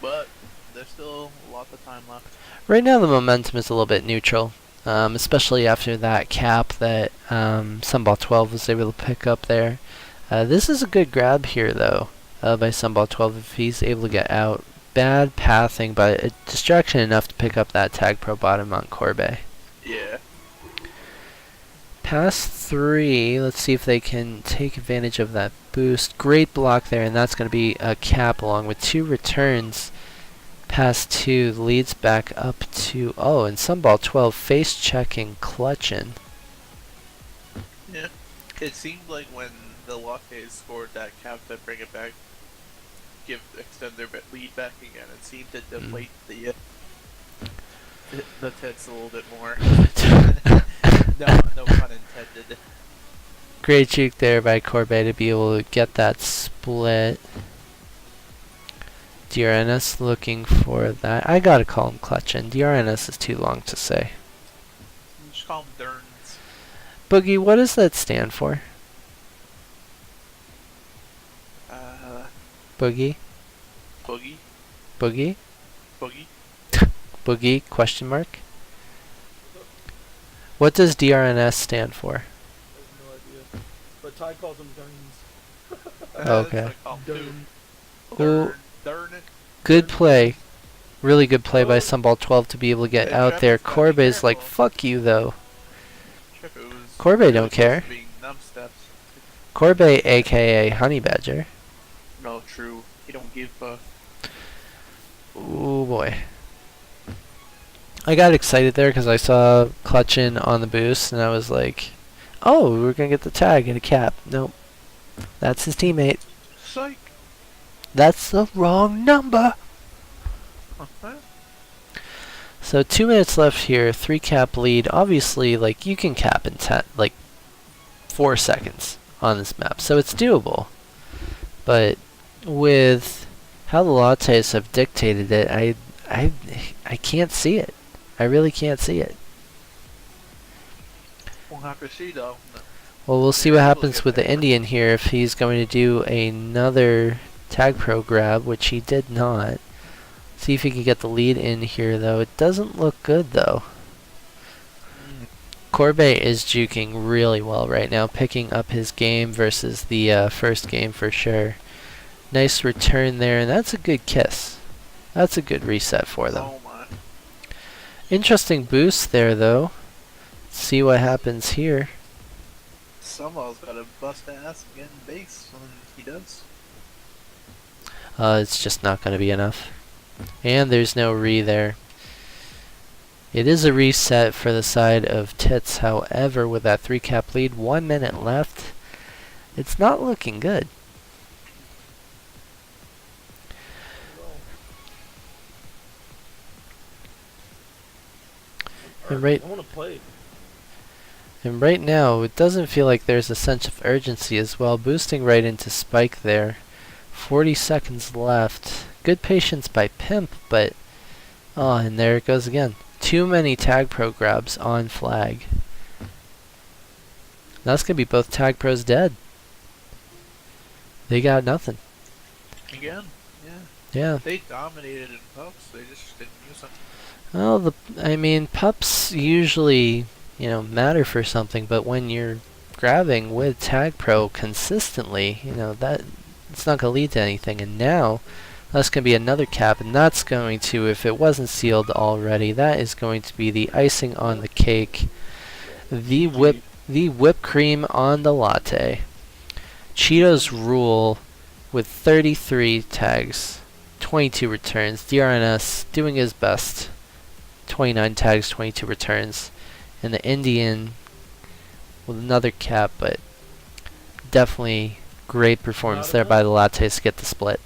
but there's still lots of time left. Right now, the momentum is a little bit neutral, especially after that cap that Sunball 12 was able to pick up there. This is a good grab here, though, by Sunball 12 if he's able to get out. Bad pathing, but a distraction enough to pick up that TagPro bottom on Corbe. Yeah. Past 3, let's see if they can take advantage of that boost. Great block there, and that's going to be a cap along with 2 returns. Past 2 leads back up to, oh, and Sunball 12 face checking, clutching. Yeah. It seemed like when the Lattes scored that cap to bring it back, extend their lead back again, it seemed to deflate the Tits a little bit more. No pun intended. Great juke there by Corbe to be able to get that split. DRNS looking for that. I gotta call him clutching. DRNS is too long to say. Just call them Derns. Boogie, what does that stand for? Boogie? Boogie? Boogie? Boogie? Boogie? Question mark? What does DRNS stand for? I have no idea. But Ty calls them Derns. Okay. That's what I call 'em too. Well, Darn it. good play. Really good play by Sunball 12 to be able to get Yeah, out there. Travis gotta be Corbe is like, careful. fuck you though. Trip, it was Corbe really don't close care. to being numb steps. Corbe, aka Honey Badger. No, true. He don't give a. Ooh boy. I got excited there because I saw clutching on the boost and I was like, oh, we're going to get the tag and a cap. Nope. That's his teammate. Psych. That's the wrong number. Uh-huh. So 2 minutes left here, 3 cap lead. Obviously, like, you can cap in 4 seconds on this map, so it's doable. But with how the Lattes have dictated it, I can't see it. I really can't see it. We'll have to see though. Well, we'll see what happens with the Indian here, if he's going to do another TagPro grab, which he did not. See if he can get the lead in here, though. It doesn't look good, though. Corbet is juking really well right now, picking up his game versus the first game for sure. Nice return there, and that's a good kiss. That's a good reset for them. Oh my. Interesting boost there, though. See what happens here. Someone's got to bust ass and get in base, and he does. It's just not going to be enough. And there's no re there. It is a reset for the side of Tits, however, with that 3 cap lead, 1 minute left, it's not looking good. And I want to play. And right now, it doesn't feel like there's a sense of urgency as well. Boosting right into Spike there. 40 seconds left. Good patience by Pimp, but... Oh, and there it goes again. Too many TagPro grabs on flag. That's going to be both TagPros dead. They got nothing. Again? Yeah. Yeah. They dominated in pups, they just didn't use them. Well, I mean, pups usually, matter for something, but when you're grabbing with TagPro consistently, that it's not going to lead to anything. And now, that's going to be another cap, and that's going to, if it wasn't sealed already, that is going to be the icing on the cake. The whipped cream on the latte. Cheetos rule with 33 tags, 22 returns. DRNS doing his best. 29 tags, 22 returns. And the Indian with another cap, but definitely great performance there by the Lattes to get the split.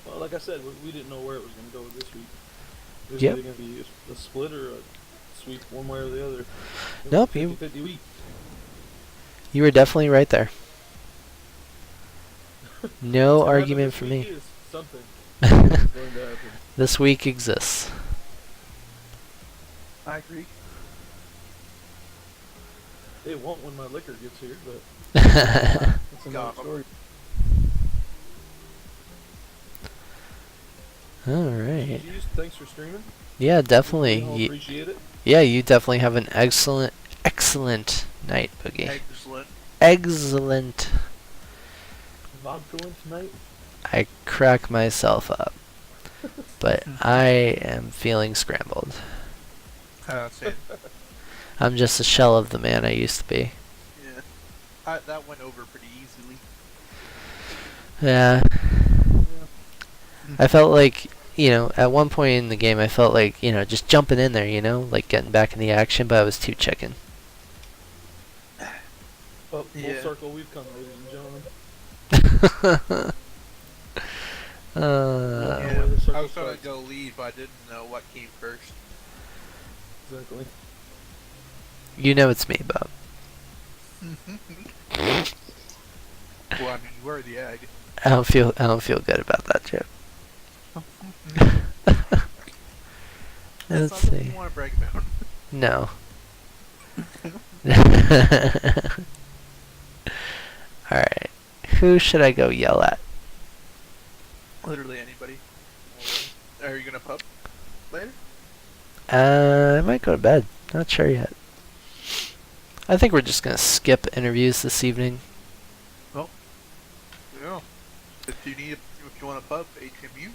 Well, like I said, we didn't know where it was going to go this week. It was Yep. either going to be a split or a sweep one way or the other. Nope, 50-50 week. You were definitely right there. No It's gonna argument happen for this me. week is something. It's going to happen. This week exists. I agree. It won't when my liquor gets here, but that's another Got 'em. story. Alright. Jeez, thanks for streaming. Yeah, definitely. I appreciate it. Yeah, you definitely have an excellent night, Boogie. Excellent. Excellent. Vodka tonight. I crack myself up. But I am feeling scrambled. That's it. I'm just a shell of the man I used to be. Yeah. That went over pretty easily. Yeah. I felt like, at one point in the game, I felt like, just jumping in there, like getting back in the action, but I was too chicken. Full Yeah. circle we've come, ladies and gentlemen. Yeah. where the circle I was trying starts. to go lead, but I didn't know what came first. Exactly. It's me, Bob. Well, I mean, you were the egg. I don't feel good about that joke. That's Let's not something see. you want to brag about. No. Alright. Who should I go yell at? Literally anybody. Are you gonna pub later? I might go to bed. Not sure yet. I think we're just gonna skip interviews this evening. Yeah. If you want to pub, HMU.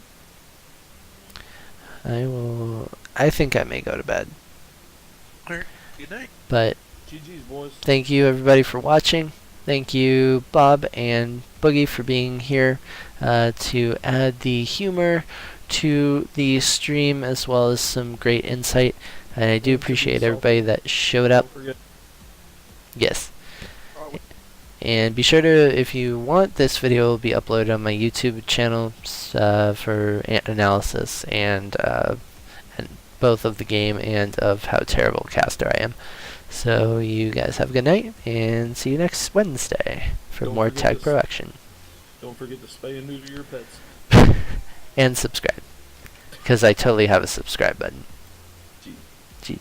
I think I may go to bed. Alright. Good night. But GG's, boys. thank you everybody for watching. Thank you Bob and Boogie for being here to add the humor to the stream as well as some great insight. And I do Don't forget appreciate salt. everybody that showed up. Don't forget. Yes. Oh, And be sure to, if you want, this video will be uploaded on my YouTube channel for analysis and both of the game and of how terrible caster I am. So you guys have a good night, and see you next Wednesday for Don't more forget TagPro action. Don't forget to spay and neuter your pets. And subscribe, because I totally have a subscribe button. Gee. Gee.